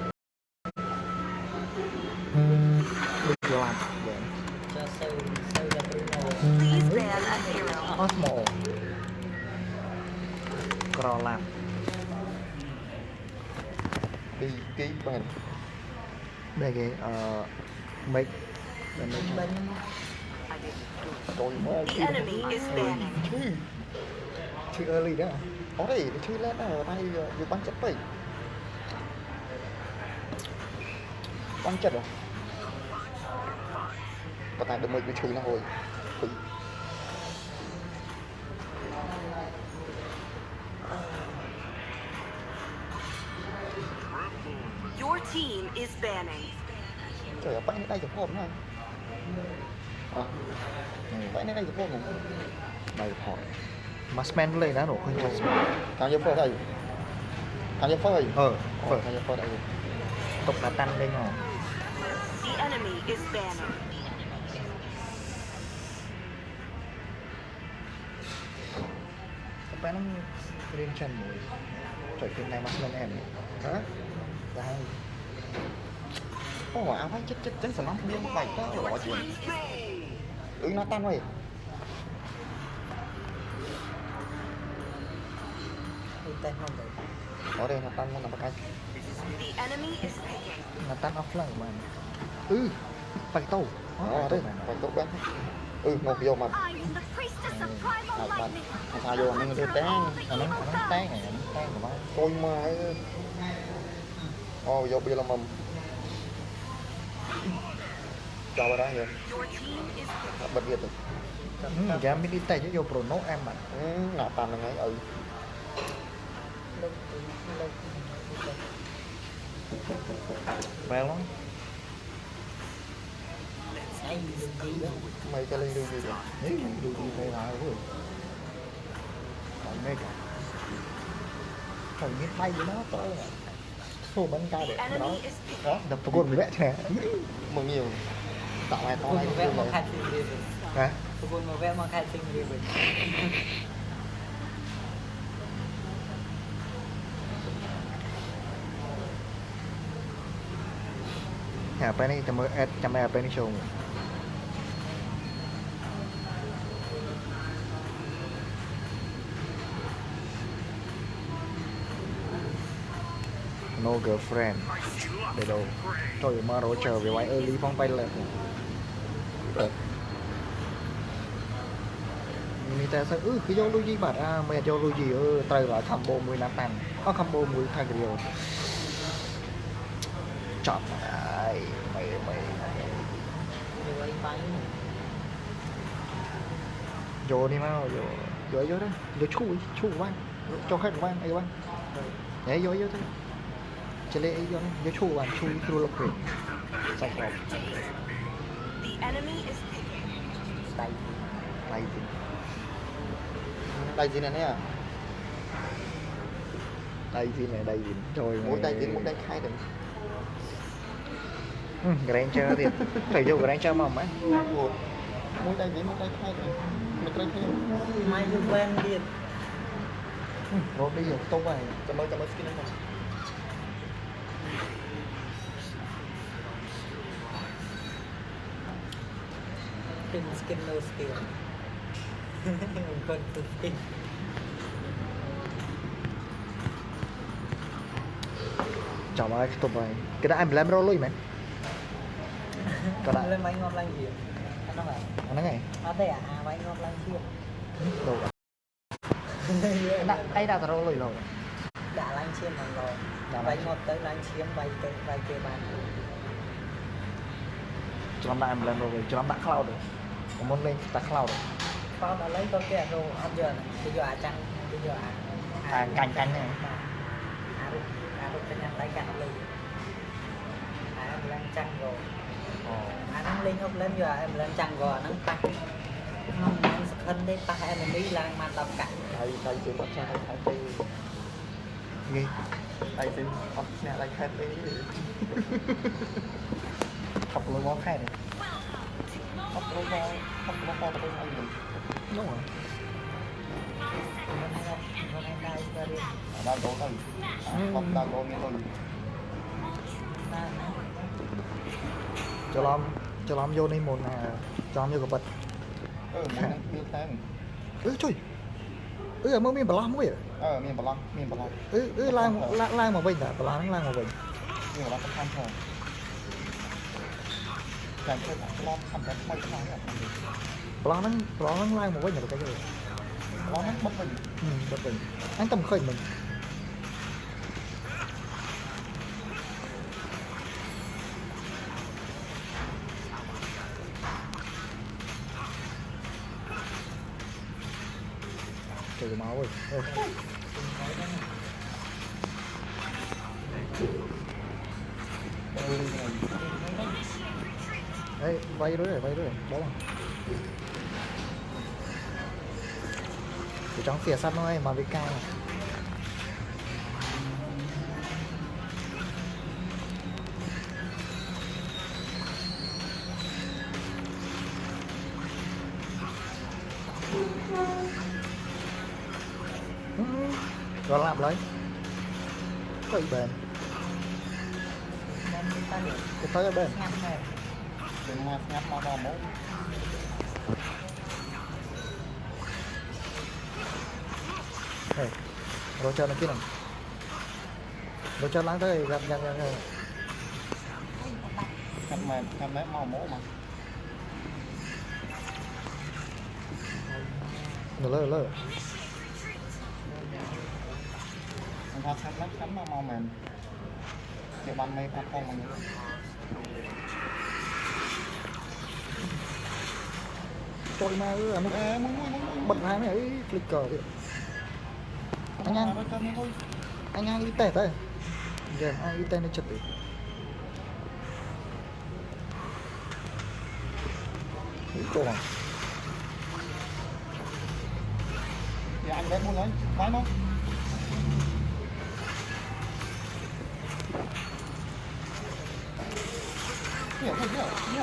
được làm ចូលសូវទៅទៅ Please ban a hero. Osmo cỏ làm đi cái bàn đây cái make rồi mà The enemy is banning. too early đó có thể chơi lên ở tay vừa bắn chất vậy bắn chất rồi có tay được mấy cái chơi nó hồi Your team is banning. trời ơi bay đến đây chụp hồn này bay đến đây chụp hồn này đây hỏi Massman lên đã nổ hơn Massman thằng giúp phơi thầy thằng giúp phơi phở thằng giúp phơi đây tục là tăng đây nhỏ The enemy is banning. các bạn lên chân mũi trời phiên này Massman em hả đây có áo phải chết chết sản lắm điên bạch đó bỏ chuyện nó tan rồi តែហងទៅ ở đây nó tan nó nằm cái The enemy is picking. là tăng offline của bạn phải tàu ở đây phải tốt quá ngồi vô mà I am the priestess of primal mà lightning. sao vô mình đưa tán nó tán này nó tán của bạn tôi mà vô bia làm mầm cho vào đó vậy Your team is picking. bật biệt rồi game mới đi tay cho vô pro nốt em bạn ngã tan là ngay លើកលើក về lắm ស្អីលើកទី mày cho lên đường gì vậy đấyดูดีไปหาเว้ยไม่กันphải biết bay với nó to là số bắn ca The để nó enemy is picking. đó đập tôi bị vẽ thế mừng nhiều tạo này to គុណ này មកវែកមកខេត្តសៀមរាបវិញ hả គុណមកវែកមកខេត្តសៀមរាបវិញ nhà bên này chăm em bên này show no girlfriend để đâu trời mà rồi trở về ngoài early phong bay lên người ta sẽ cứ vô lưu gì bạn mày vô lưu gì trời là combo 10 năm tăng có combo 10 thằng điều chọn ai mày យូរអីបាយ vô đi mau vô đó vô chui văn cho hết văn ai văn nhảy vô thôi chơi lấy vô chui văn chui through lục sạch lọc The enemy is picking. tay Đây gì này nè. đây gì này đây gì trời Mỗi đây gì mỗi đây khai được. Granger thì phải vô Granger mà mấy Mỗi đây gì mỗi đây khai được. Mình đây khai. mai vô quen đi rồi đi vào tốt này Cảm ơn skin này. skin skin no skill con skin chào mày tốt này cái đã em làm rồi luôn mày cái đã lên máy ngon lành gì anh nói anh nói này đây à máy ngon lành chưa đâu ấy đã rồi rồi đã lành chiêm bằng rồi Đã bay lanh. ngọt tới lành chiếm bay kê bàn cho năm đã em làm rồi cho năm đã cloud rồi có muốn lên ta cloud rồi con đã lấy con kia rồi ăn giờ này bây giờ chăng bây giờ canh này lúc cái tay cạnh lên em lên chăng rồi nó lên không lên giờ em lên chăng rồi nó tay không em thân đấy tay em đi lang mà tập cạnh Đây gì bắt ra đây khai. nghe Đây gì bắt ra đây khai đi. học lối món khai này Bắt rồi anh mình. đúng rồi con em đây ra đi Đã đổ đây. Không đã đổ nghe thôi. cho lắm vô đây một cho lắm vô cái bật Mỗi đây miên tan. trời ở mới miền Bờ mới Miên bật lang mà bình à lang mà bình Miên bật tham thôi. Cảm thấy lo thầm rất mấy cái này. lang mà bình là cái gì Lo nó bất bình. bất bình anh tầm khơi mình trời máu ơi đấy vay rồi bó bằng trong phía sắt nó mà với cao rồi làm lấy có ý bền cái tới ở bên Đừng ngáp mau mốt. đây rồi cho nó kia này rồi cho láng tới gặp Cam mét mau mốt mà. lơ Anh ta cắm mau mềm. Kiểu ban mây phát phong mà như trôi ma ư nó bật hai mấy ấy clicker thì anh ăn đi tè tới game ai đi tè nó chật đi chỗ à Dạ anh bé muốn lấy, quái không? Nhiều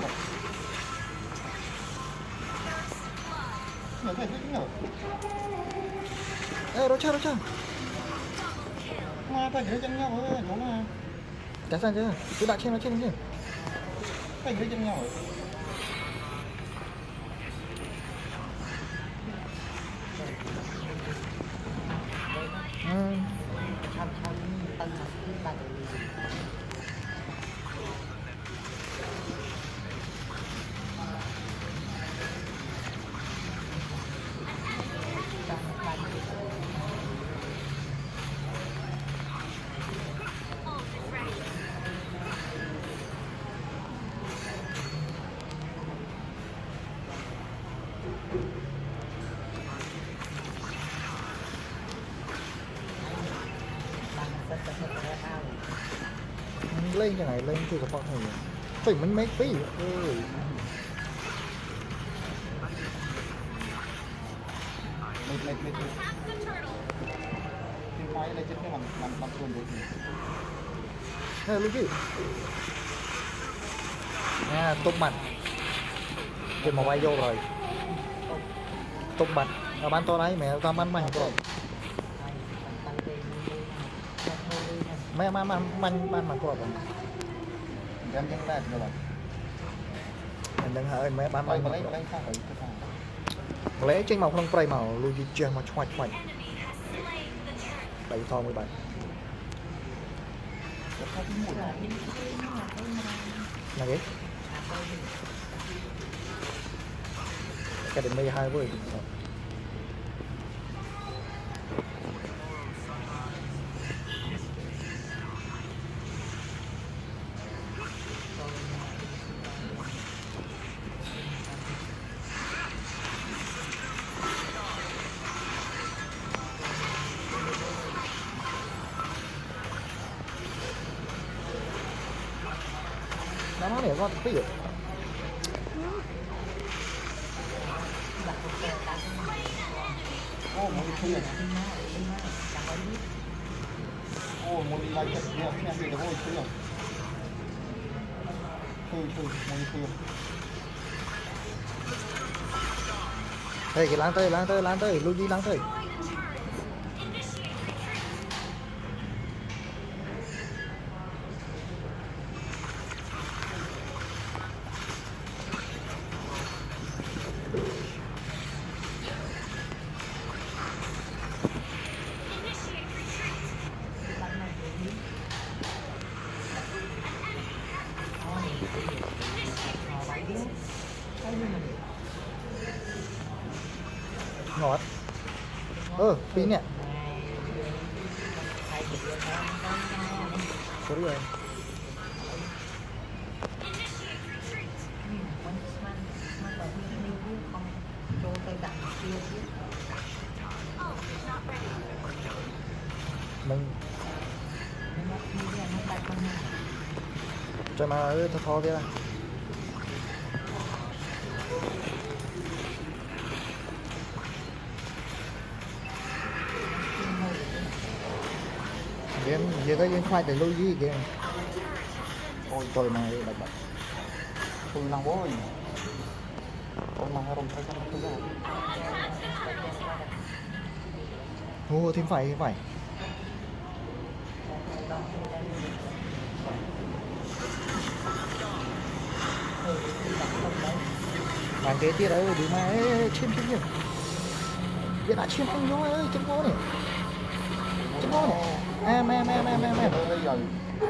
thôi. ê rồi chơi Mà phải gửi chân nhau rồi, đúng mà. trả sang chưa cứ đặt trên nó chứ Phải gửi chân nhau rồi. lên cái này lên chưa có bao nhiêu Trời mình mấy phí. Mấy phim phái đây chứ cái làm tuần được. Nè lúc gì? Nè tung mặt. Trên một bay vô rồi. Tung mặt. Nó bán to đấy mẹ tao bán mày rồi. Mẹ bán mặt rồi. Emยังได้เลย Mình đừng hỏi mẹ bán mày. mà lấy khác rồi cái thằng Lẽ trên màu không prey màu lui di chơi mà choạch choạch. Đẩy thò 17. Là cái? Cái định mây hai với. Nó này con cái gì? ô một cái thuyền ô một cái chất liệu cái này là ô thuyền một cái thuyền Đây cái láng tới, lui đi láng tới. Ngọt. Pin nè. Sorry rồi. Mình trời mà thò kia. Giờ tới những khoai để lui gì kìa. ôi trời mà đặt đặt tôi làm bố rồi tôi mà rồng thấy sao tôi ra Ô thêm phải Bàn kế tiết ơi đi mà chiêm kìa. Giờ đã chiêm anh nhó ơi chấm ngô này. Em giờ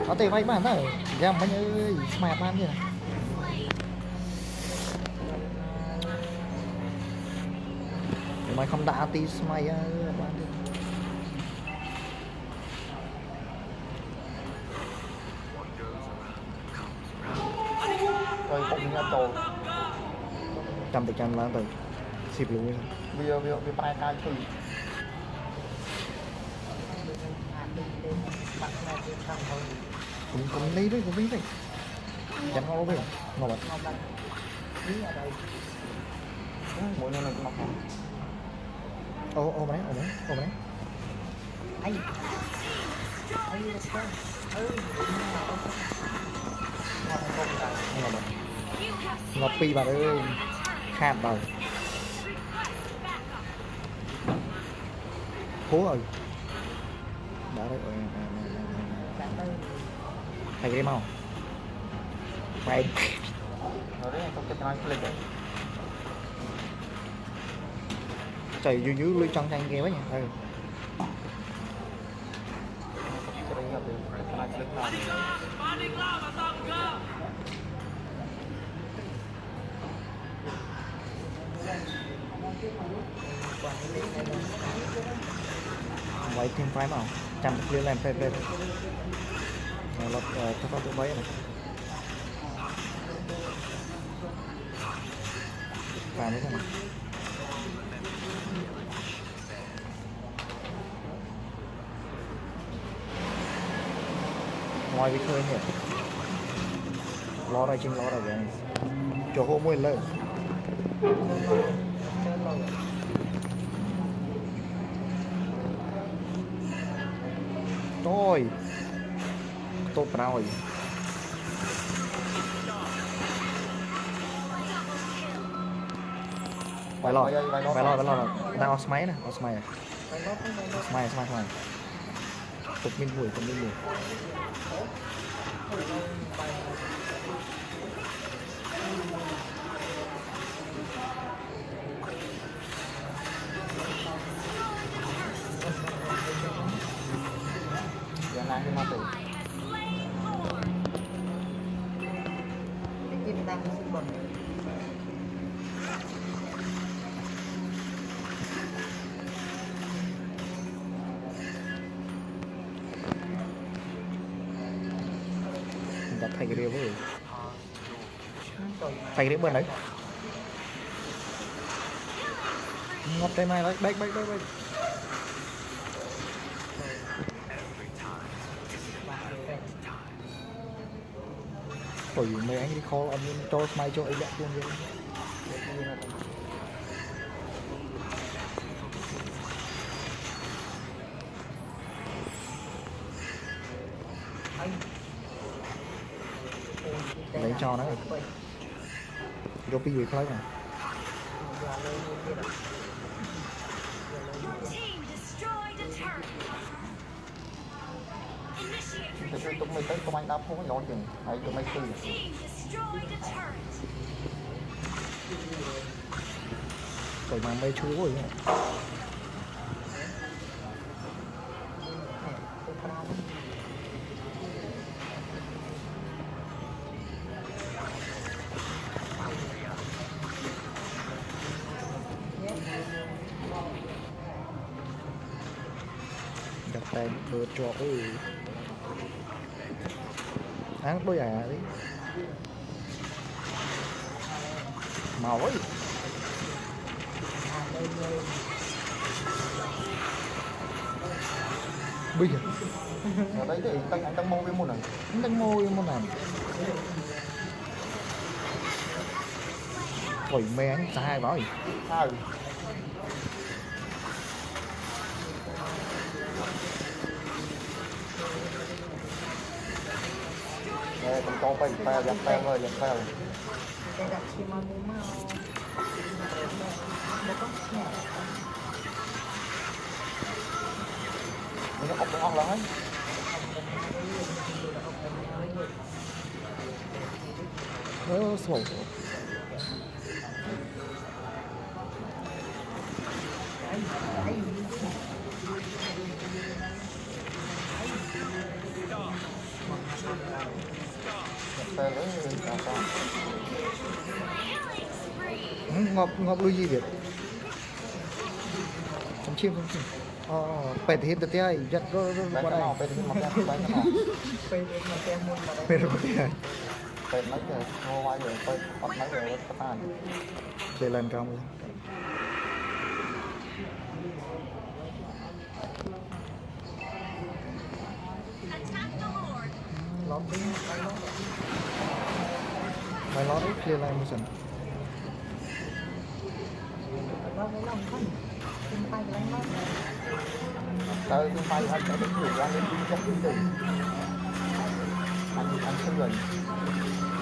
có thể vay bạn đó ra mấy ơi smart bạn kìa. Mày không đã tí mày bạn đi. rồi cũng nhà tổ 100%ឡើងទៅស៊ីបលូនេះ វាប្រែកាយឈឺ cũng đi đấy chẳng ngon với ngon lắm mỗi lần nó không ô đấy Anh ngon lắm ngọt pi bà ơi khát rồi phố rồi đã đấy thầy cái mau phải rồi đấy tôi cái nói lên đấy trời dưới lưới chân thanh kia quá nhỉ cái đấy là từ cái nói lên vậy thêm phái màu chăm lên làm phê lọt cho tụi mấy này phái mấy cái này ngoài bị khơi nhỉ lo rồi chinh lo rồi vậy cho hộ môi lên chơi lâu thôi tốt rồi phải lo đang osmay nè osmay tục minh mùi giờ này thì mà tự cái gì đang sinh bẩn đặt thay cái điều với thay cái bên đấy ngọt đây này bay bởi vì mấy anh đi call ông cho mai cho ấy lẹ luôn vậy lấy cho nó vô pi về khơi mà Team destroyed a turret. Initiate tụi mày tới công anh đáp không có giỏi chừng ấy tụi mày tư Team destroyed a turret. rồi mà mê chú rồi nhá đặt tay đưa cho ơi ăn đôi à đi màu ấy bây giờ ở đấy thì anh đang mua cái môn này đang môi món này ôi mê anh sai rồi sao đây còn cho phải pha dập pha rồi dập pha rồi cái đặt chim mau nó có nhẹ nó ốc nó ngon lắm ấy sổ pha lấy sao ngọc lui gì việc không chim phải hiện được thế rất bay qua cái đây nào bay cái mặt em bay cái nào bây giờ mà tem môn mà phải rồi bay mấy giờ mua quay rồi bay bắt mấy giờ bắt tay chơi lần không Attack the Lord. lót đi mày lo đấy clear line motion nó mới lòng thân trên tay cái lánh tới cái bay anh sẽ đến người ra lên trong cái gì anh không rồi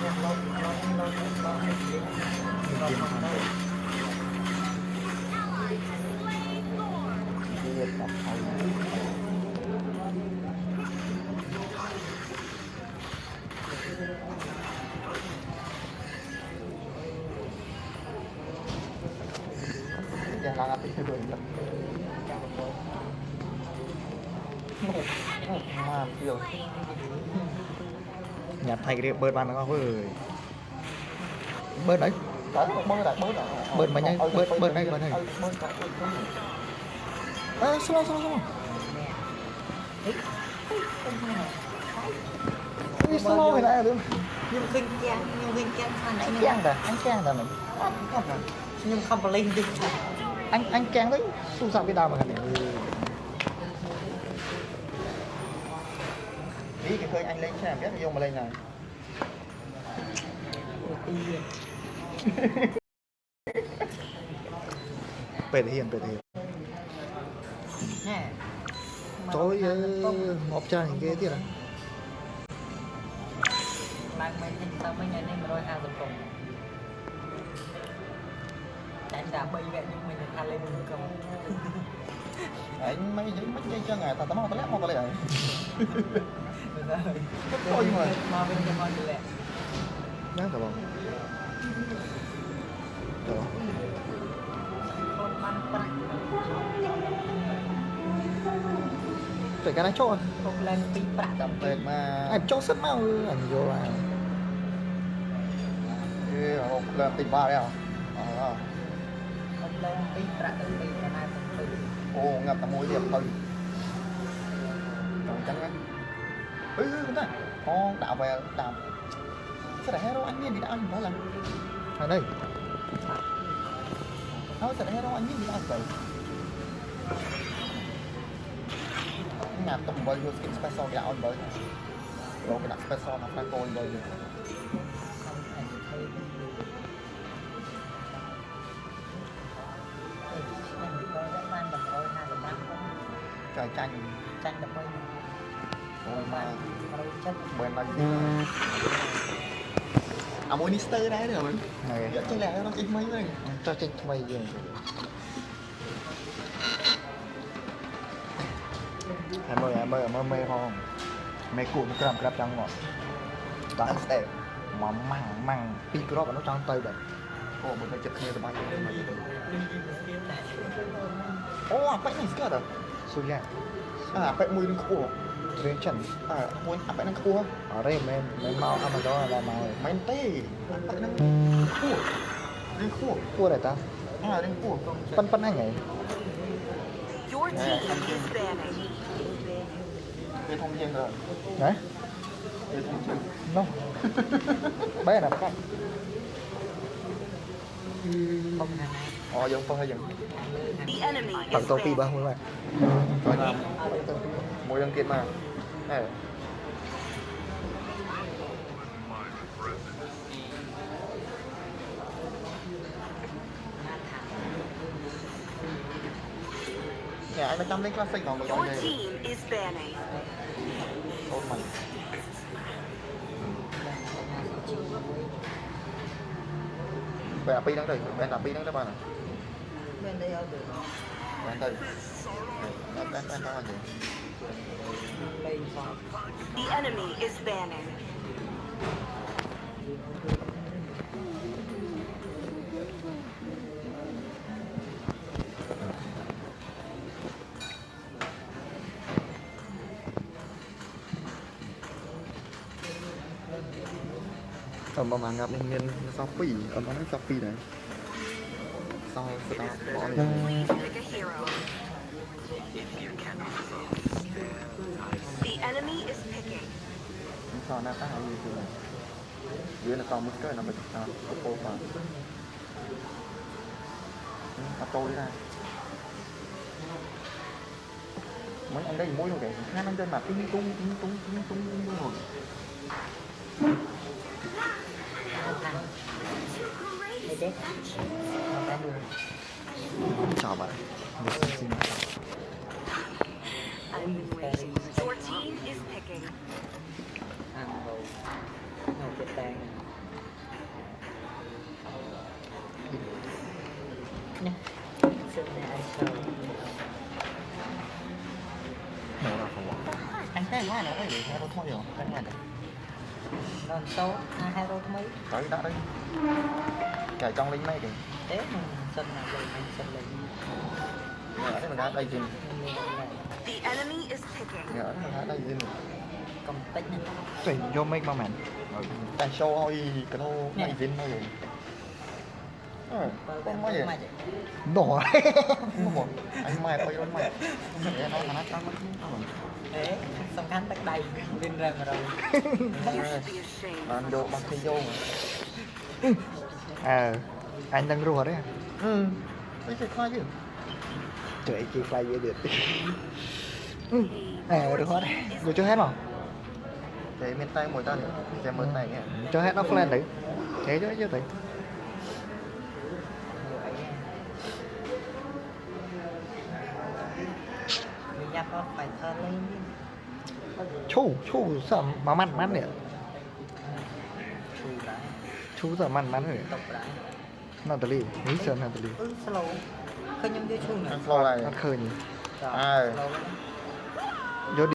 Hãy subscribe cho kênh Ghiền Mì Gõ để không bỏ lỡ những video hấp dẫn là tí rồi mà kiểu nhặt thay cái bơi bàn nó ơi bơi đấy bơi mà nhanh bơi này slow slow này lại được nhưng vinh keng anh chàng ta mình nhưng không có lên đi anh chàng đấy su sao biết đau mà cái này ý cái khơi anh lên xem biết vô mà lên này y vậy. Bệt hiền Nè. tối ngọt cha những cái tiết à Mang mấy thằng sao mấy ngày nay mà đôi hai cùng. Đánh đã bay vậy nhưng mình thà lên mình không. anh mấy giấy cho ngày ta tao nó lẽ một cái này Thôi mà. Mà bên trong con lẹ. nhá cả bông rồi Con man prang. phải cái này cho Không lên pi prang tầm. để mà anh cho sân mau anh vô à một lần tìm ba đấy à Không lên pi prang tự pi là nay tự pi. ô ngập tầm mũi điểm thôi rồi trắng á không ta con đạo về đạo sao lại hero anh nhiên thì đạo anh đó là ở đây sao lại hero anh nhiên thì đạo vậy nhà tụm bơi vô skin special đạo anh bơi rồi cái đạo special nó phải coi bơi được Không thành thấy. Mình có rất man đập đôi hai lần năm. trời tranh Tranh đập đôi. ôi mà Đôi chất. bên này à môi nister đấy rồi mình này dẫn chơi lẹ nó ít mấy này cho trên mày gì em ơi mê không mê cuộn crab trong ngọt bạn sẽ mà măng pi crop nó trong tay vậy ô mình phải chụp kia tụi bay Đừng nhìn lại. ô bạn này cơ à xui nha à bạn mùi nó khô riêng chân à muốn bạn nó khô ở đây men mau ăn mà đó là màu mấy tê bạn nó khô nó khô cua này ta à nó khô phân anh ấy Your team is banning. cái thông thiên rồi đấy cái thông thiên nó bé là khác Không hàng này. giống phân hay giống The enemy tặng is tô pi banning. 30 mà phải làm mùi đăng kiệt mà này nhà anh đã chăm lên classic còn Your team is banning. ôi mày bên là pi đang đây bên là pi đang đây bạn Bên đây ở được. bên đây bên đó là gì Đây sao? The enemy is banning. ở mà ngập miền Shopee ở đó Shopee này sau đó bỏ đi Please pick a hero. The enemy is picking. sau nó tác gì thì dưới là sau một cái nó bị cô mà tôi ra mấy anh đây mỗi người hai anh trên mặt tung rồi Đây chết. Không phải đường. chào bạn I've been waiting. Your team is picking. Ăn rồi. Ngồi cái tay. Nè. Xin này ai sao? anh thấy quá là cái gì hero thôi rồi anh nghe Còn số hai đôi mấy. tới đó đấy cài trong linh mấy kìa Thế mình xin là lên mình xin lên. ở đây mình đã đây gì The enemy is picking. ở đây mình đã đây gì Công tích nè. phải vô make mà màn tay show oi cái nó này viên này rồi con mấy gì đỏ anh mai coi con mày để nó mà nó Thế, xong khánh tắc đầy lên rừng rồi. You should be ashamed. anh vô bằng khi vô à anh đang rùa đấy à cái gì khoai chứ trời chị fly dễ được à được hết rồi cho hết không để miền tây mùi ta nữa để mượn này nha cho hết nó lên thử thế chứ thấy người giáp có phải thơ lên chú sợ mà mặn mắn nè Chu đã chú sợ mặn mắn nè tộc đã nào tali nghĩ sợ nào tali slow khơi nhâm dưới chung nè Slow này. ăn khơi nhỉ À. vô đi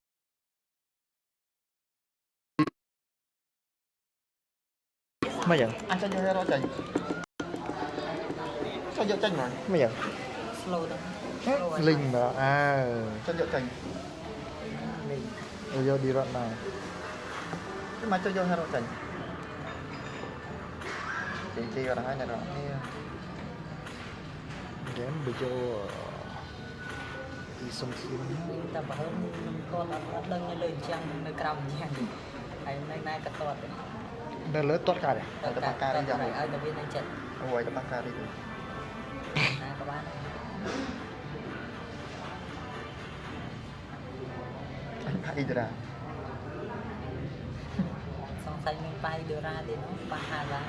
bây giờ Anh cho vô hero chỉnh. Cho vô chỉnh rồi. bây giờ slow đó linh mà à Cho vô chỉnh. rồi vô đi đoạn nào Nhưng mà cho vô hero chỉnh. Chị chi vào đây này rồi. đến bị vô đi sông thiên ta bảo hơn con là đơn lên trang nơi cầm trang hay nơi này cắt toát nó lớn toát cả này tất cả các này ai đã biết anh trận Ôi, tao ca đi. các bạn Anh phải đi ra. xong xanh mình bay đưa ra để nó ba hai ra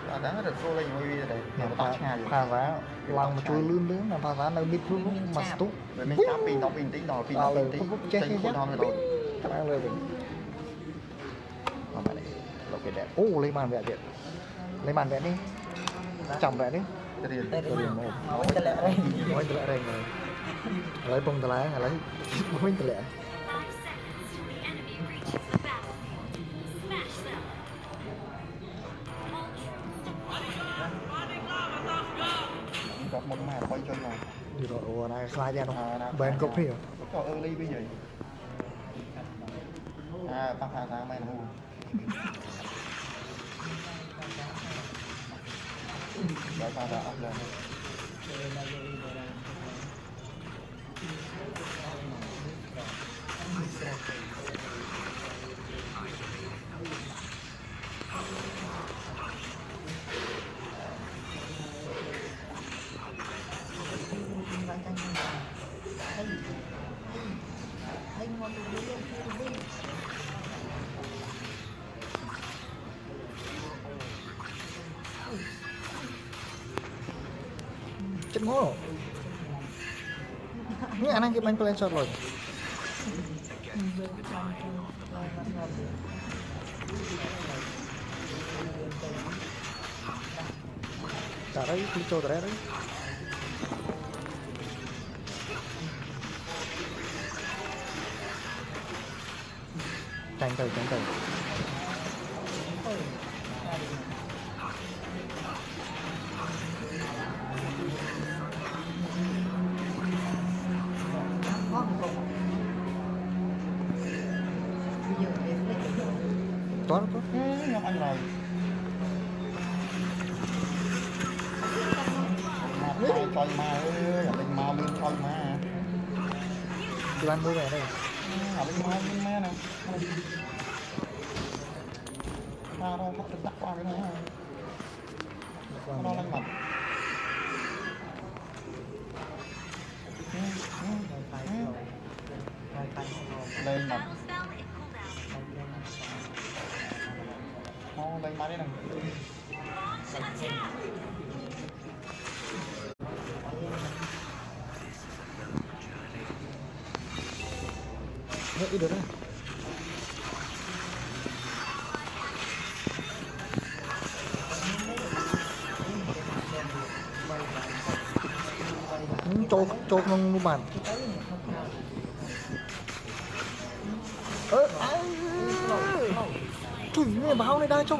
Đó đã được cô lên vui đây. là Nó tao ngay. pha giá lòng một chuối lươn lươn là pha giá nơi mít lúc mà túc Rồi mình cáp pin nó pin tí nó pin nó pin tí. Chỉnh khuôn thon rồi. các bạn lời mình không phải này lộc cái đẹp ô lấy bàn vẽ điện lấy bàn vẽ đi chồng vẽ đi Cái điền. đây tôi liền một nói cái lẽ đây nói tôi lại đây rồi lấy bông tôi lấy lấy bông tôi lại Gặp một mà quay cho nó. đi rồi ồ này khai ra đâu bên cốc hiểu Cho early bây giờ. À, tăng hàng tháng mày hù. Để ta đã up lên. chết ngố ini anak kita main plan shot rồi trả đấy đi cho đấy đấy tranh tay toán Ngọc anh rồi. Coi ma ơi, linh ma lên coi ma. đi ban mua về đây Linh ma nè. Ma đâu bắt được đắc qua cái này. Nó lên mặt. Lên mặt. Lên mặt đi nè. đi được đấy chốt nông bàn trời nghe báo này đa châu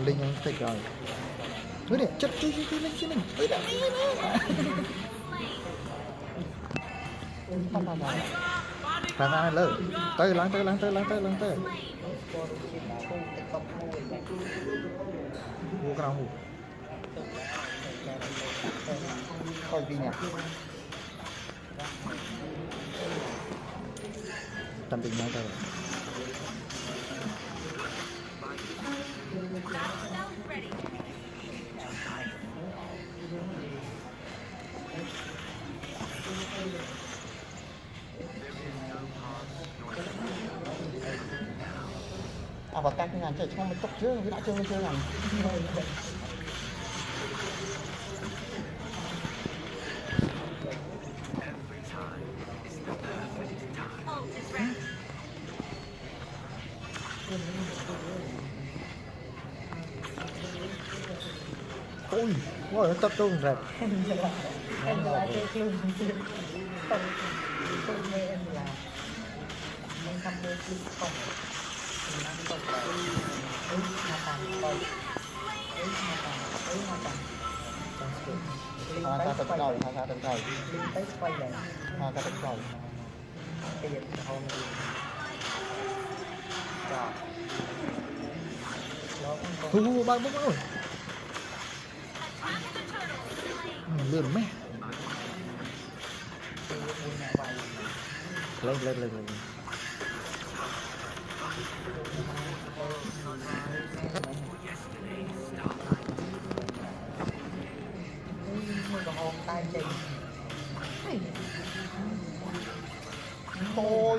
linh anh thích rồi Ui này, chất chơi lên chứ mình Ui đã đi Phản ra này lỡ Tới lắng tới Vô cái nào hù Coi đi nhỉ. Tâm tình nhau tới à và các nhà chơi không mới tốc chứ cái đã chơi rằng Ult is ready. Ôi, ngồi nó tập trung rồi. Em là chơi luôn không không mê em là mình không mê luôn không mình ăn không phải mà tàn coi mà tàn hai ta tận cầu linh tới quay lại hai ta tận cầu cái gì hôm đi rồi nó cũng có Ba bốc rồi. Lươn mẹ. Lên. một cái hôm tay trình thôi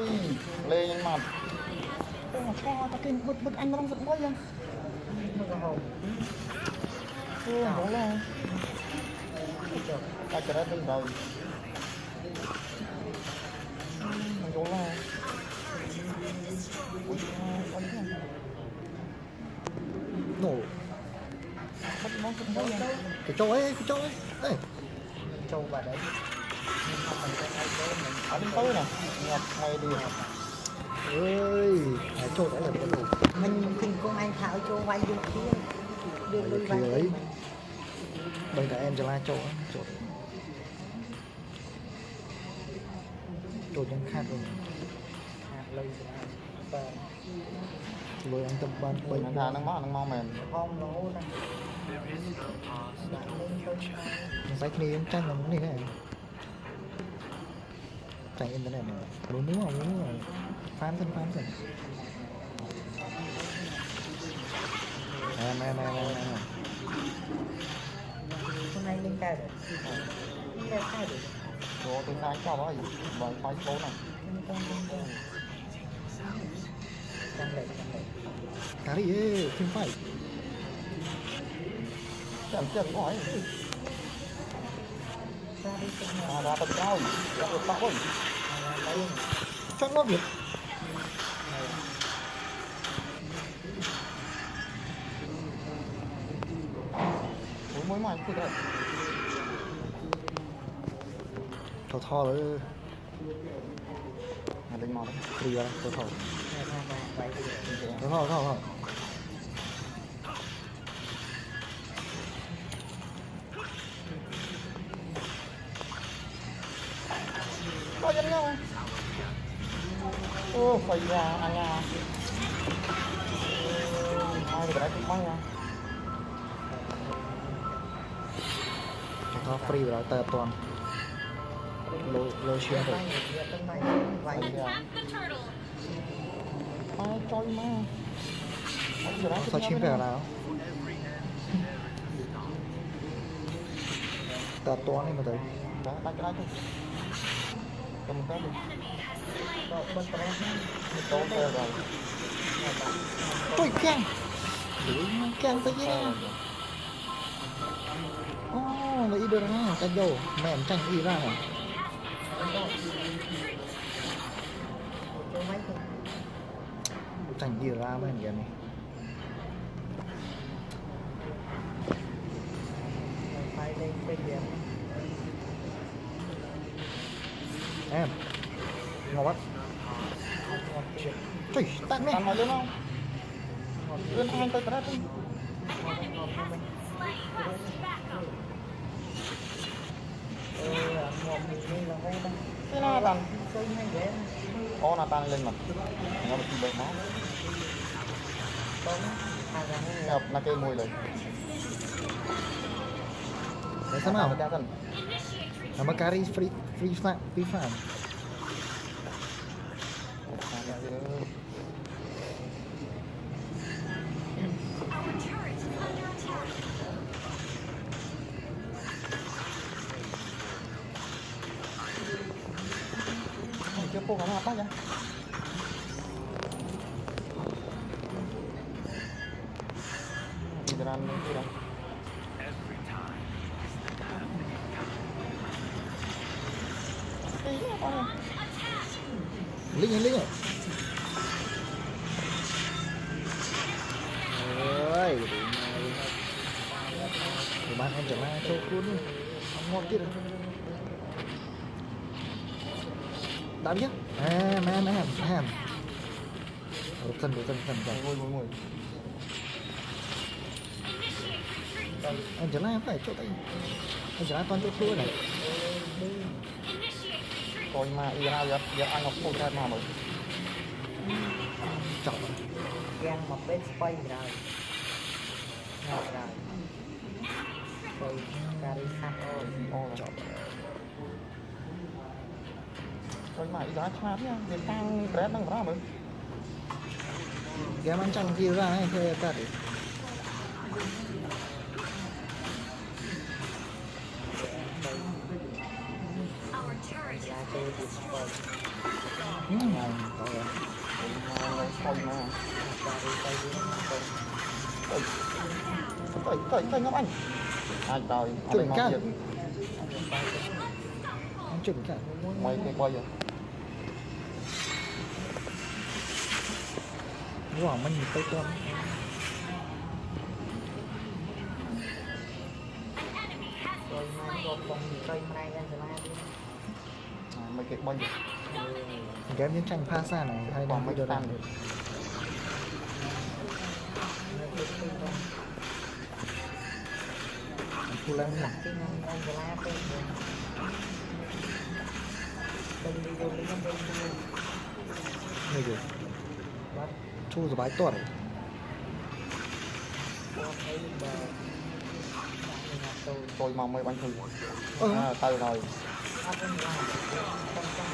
lên mặt cho ta kinh bực anh đang giận quá vậy một cái hôm đó là ta trở ra từng rồi đó là Nổ. Cái chỗ ấy. Đây. trâu vào đấy nhưng mà mình phải thay thế mình ở bên tới nè ngập ngay đi Ơi, cái chỗ đấy là cái đồ. mình không có ai tháo cho vay được kia được Cái vay ấy. Đây là Angela chỗ đấy. Chỗ nhân khác rồi. lời và Lôi ăn tâm ban bây giờ thà nó mong mềm hôm nó này Sách này em tranh là muốn này này. Tranh internet này. Muốn rồi. Phán thân. Nè. hôm nay lên cao rồi lên cao rồi rồi tôi sai cho đó bởi phải số này đang lên Cá đi ê, không phải. chân hỏi ra đi ra tận rồi ra được tao rồi Chắc nó việc. mới mày cứ đấy Thò rồi. lên mò đấy Đi ra, thò. vậy Thò. có dân nhau ô phải ra anh à hai cái đấy cũng bay à Thò free rồi, tờ toàn. Lô xuyên rồi. vậy Attack the turtle. ai cho mà Sao chim về nào? Tờ toàn này mà tới. đó tay cái đó chứ cầm cái đi tốt rồi Ôi càng. Càng tới kia. Nó ý đưa ra, cái vô. Mẹ em tranh ý ra này. Tranh ý ra mấy em này. phải lên cái điểm Em. Ngọc bắt. Trời, tặng mẹ. ăn mà lên không lên hai tay cái đó đi một mình là hay đó cái nào tàn tôi hay dễ có là tăng lên mặt nó bị bệnh máu có hai là hay nhập là cây mùi lên Đấy sao nào? ra dần Nama kari free farm. Our turret is under attack. chưa cô gắng bắt ra lính này ơi để bạn em trở lại cho cuốn đi không ngonទៀតđã biết em dần ngồi em trở lại em phải chỗ tay em trở lại toàn chỗ thua này coi mà đi ra giờ anh ngọc phun ra mà mới chọn Yang một bên quay rồi. Ngọt rồi. Quay cà ri sắt ôi. chọn coi mà đi ra chát nhá để tăng bread đang ra mới game ăn chăng kia ra này thôi cả đi Our turret Là has chơi been thì destroyed. này có rồi coi mà cà ri quay đi cởi ngọc anh ai trời chuẩn cả anh chuẩn cả mày cái quay rồi wow mình tới con Quay mà gồm vòng quay này anh ra đi. mày cái quay rồi game chiến tranh pha xa này hay là video này thu lên nhỉ Cái anh ra bên bên đi vô bên bên này rồi thu rồi bái tuần qua thấy bờ tôi mong mấy bánh thử ơ tay rồi anh làm không không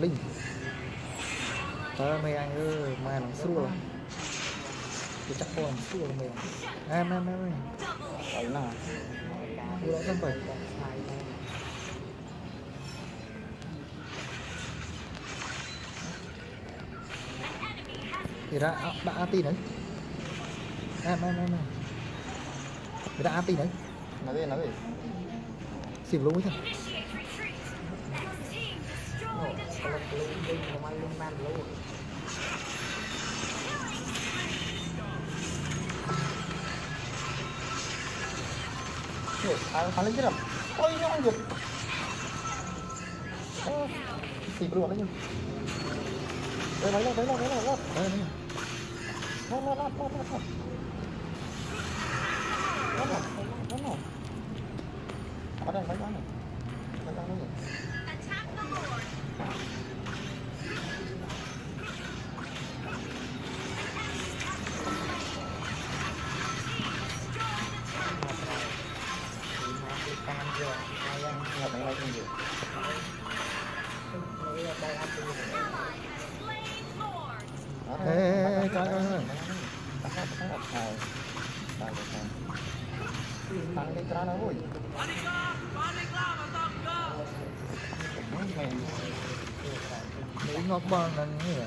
linh trời ơi mấy anh ơi mai nó xua rồi cái chắc con xua rồi mày em đấy nè đưa nó dân bảy thì đã anti đấy em thì đã anti đấy nói gì xỉu luôn ấy thật Initiate retreat. Our team destroyed a turret. kalau beli rumah lumayan lu thằng lên chứ làm ôi nó ăn được xịt luôn đấy nhưng lấy lót đấy đấy lót ở đây mấy cái này mấy cái này Attack the Lord. di tam giờ ai ăn ngập này không nhiều mấy ở đây ăn thì Slain Lord. coi tăng cái ra nó ôi mấy ngọc băng là như vậy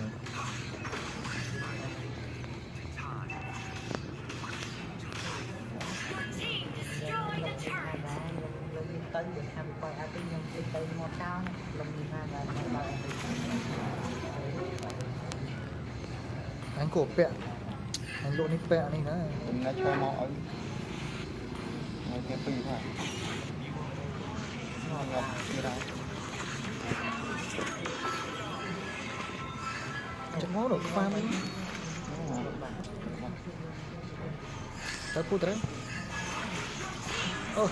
Team destroyed a turret. lông tới được tham coi ăn tiếng nhưng tới một cao lông hai là anh cổ pẹ anh lộ đi pẹ này nữa đừng nói chơi mò ấy ngay cái phi thôi ngon ngọt như đó chắc máu được pha mấy tới phút đấy ơ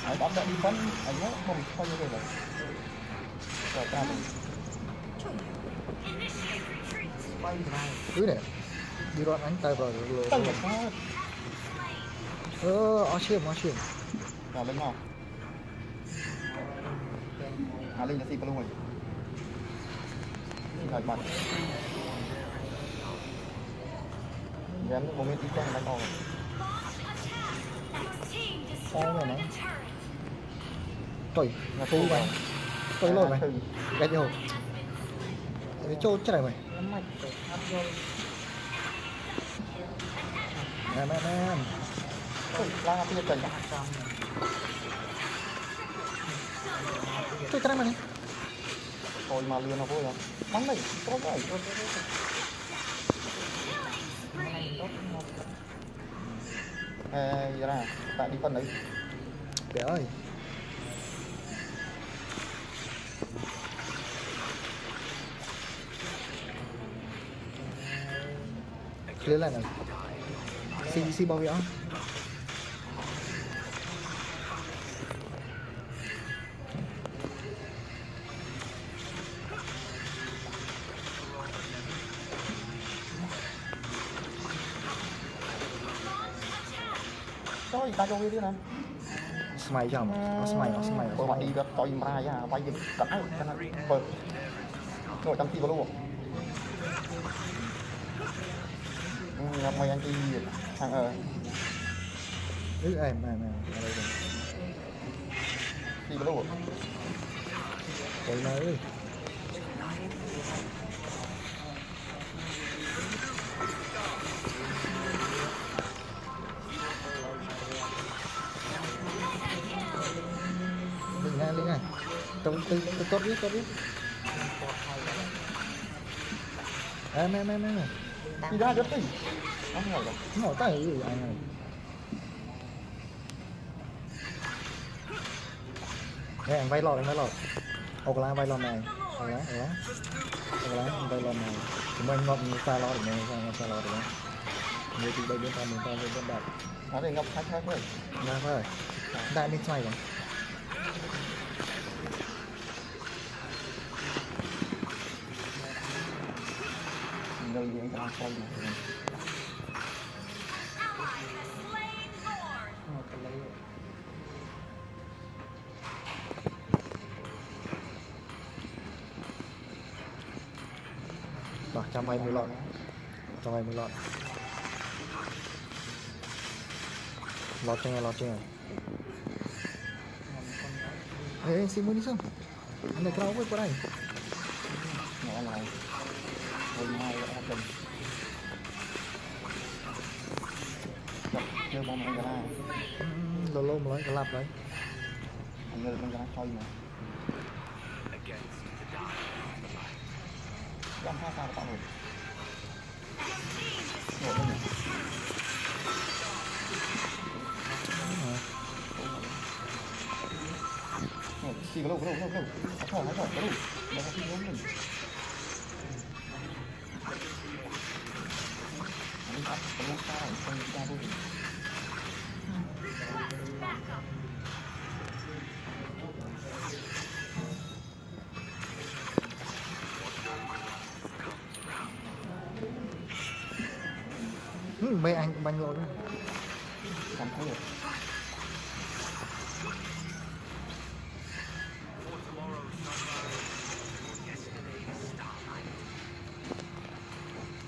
ai bấm đã đi bắn anh nhớ không coi như vậy rồi ta mình Initiate retreat. quay này cứ để đi đoạn anh tay vào tăng được nó ó chiêm vào lên mò lên là xịt luôn rồi thật mặt gắn một bên tí quanh đánh on Boss attack. Our team Sao vậy destroyed nó? a turret. tỏi là thu mày tỏi lôi mày gạch hồ cái trâu chết này mày nó mạch để áp vô em la tia cày trong Tôi trắng mà này. Rồi mà liền nó vui rồi. Bắn đi, tốt rồi. Ê, ra, bạn đi phân đấy. Bé ơi. Clear lại này. Si bao nhiêu? Rồi, ta vô đi nè. Smile chồng, smile. Tôi bạn đi đó, tôi im ra ra, bay dính đặt ấy, cho nó vâng. Ngồi trong khi vào luôn. Gặp mày anh đi thằng em ở đây rồi. đi vào luôn. Trời ơi. Lên ngay. Từ tốt biết. Em. Đi ra rất đi. Không ngồi đâu. Ngồi tay gì anh ơi. Đây anh vay lọt. Ốc lá vay lọt này. Ốc lá vay lọt này. Chúng anh ngọt pha lọt được này, pha lọt được đấy. Người từ đây bên ta bên đặt. Nó để ngọc khách thôi. Ra thôi. Đại bên xoay rồi. Người gì anh ta xoay này. Rồi, cho vay 10 lọt. Lọt chưa nghe. Ê, xin mua đi xong. Anh này kéo với qua đây. Nó này. Rồi mai đã đừng. Chơi bom anh ra. Lô một lấy cái lạp đấy. Anh người mình ra xoay mà. Dám phát ra tạo rồi. Ngồi đây nè. Xì cái lô. Hãy thở, cái lô. Nó có xì lô mình. Anh bắt, cái lô xa rồi, không ra đôi. Mấy anh bánh lộn. Cảm thấy được.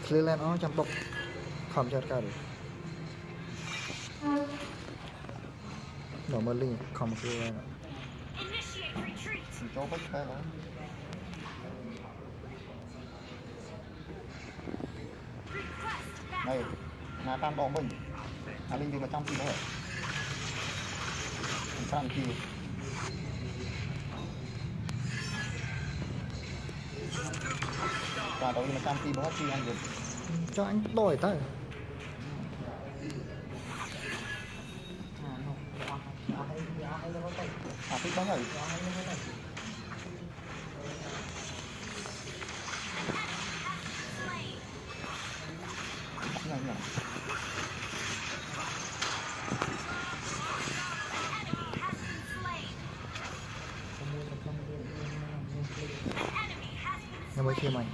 Clear lên nó chăm bọc. Không cho cả được. Nó mơ linh không clear lên. Cho bất thế đó. Này, là tam bò mình. Linh đi 100 kg rồi. 100 kg. Và tôi 100 kg hết chi anh được. Cho anh đổi tới. Thích đó rồi. Này nhỉ. Em mới chia mày.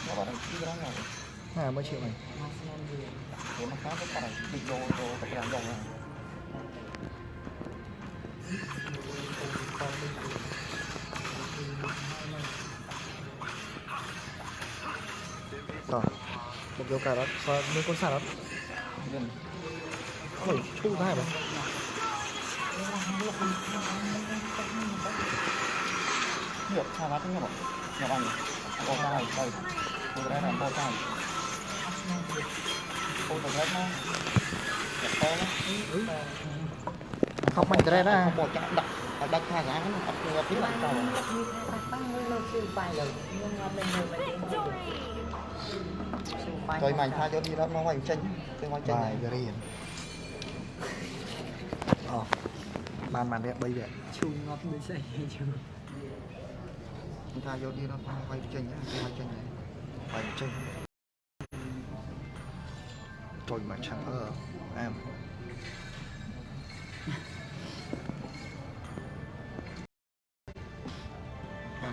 Nó bảo đây cái đó rồi. Mới chia mày. Để nó khác với cái này bị vô cái làm dòng này. Rồi. Một vô cà rốt, và mấy con xà rốt. Ôi, thu ra rồi. Được, xa lát thế nhỉ? Nhà bạn có ra này, đây. Tôi ra làm bao tay. Tôi phải hết nha. không mạnh ra đó bỏ chạm đặt đặt tha giá nó đặt cái lại tàu tăng lên lên siêu bài rồi nhưng mà mình người mà đến rồi siêu bài rồi mày tha cho đi đó nó hoành tranh cái hoành tranh bài này cái riêng màn đẹp bây giờ chung ngọc mới xây chứ tha cho đi nó hoành tranh nhá cái hoành tranh này bánh trưng rồi mà chẳng em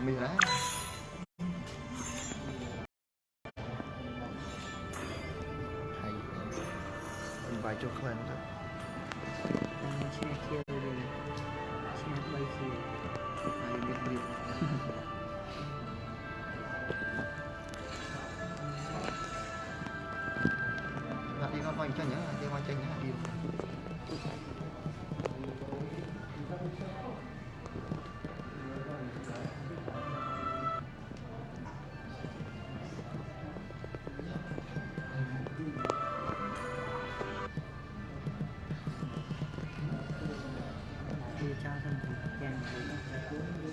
mình đấy hay vài chỗ khen thôi xe kia rồi xe bay kia hay biết đi nó hoành tranh nhá cái hoành tranh nhá đi đi cho thằng chàng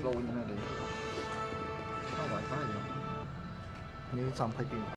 slow như này đấy không phải phá gì như xong phải tìm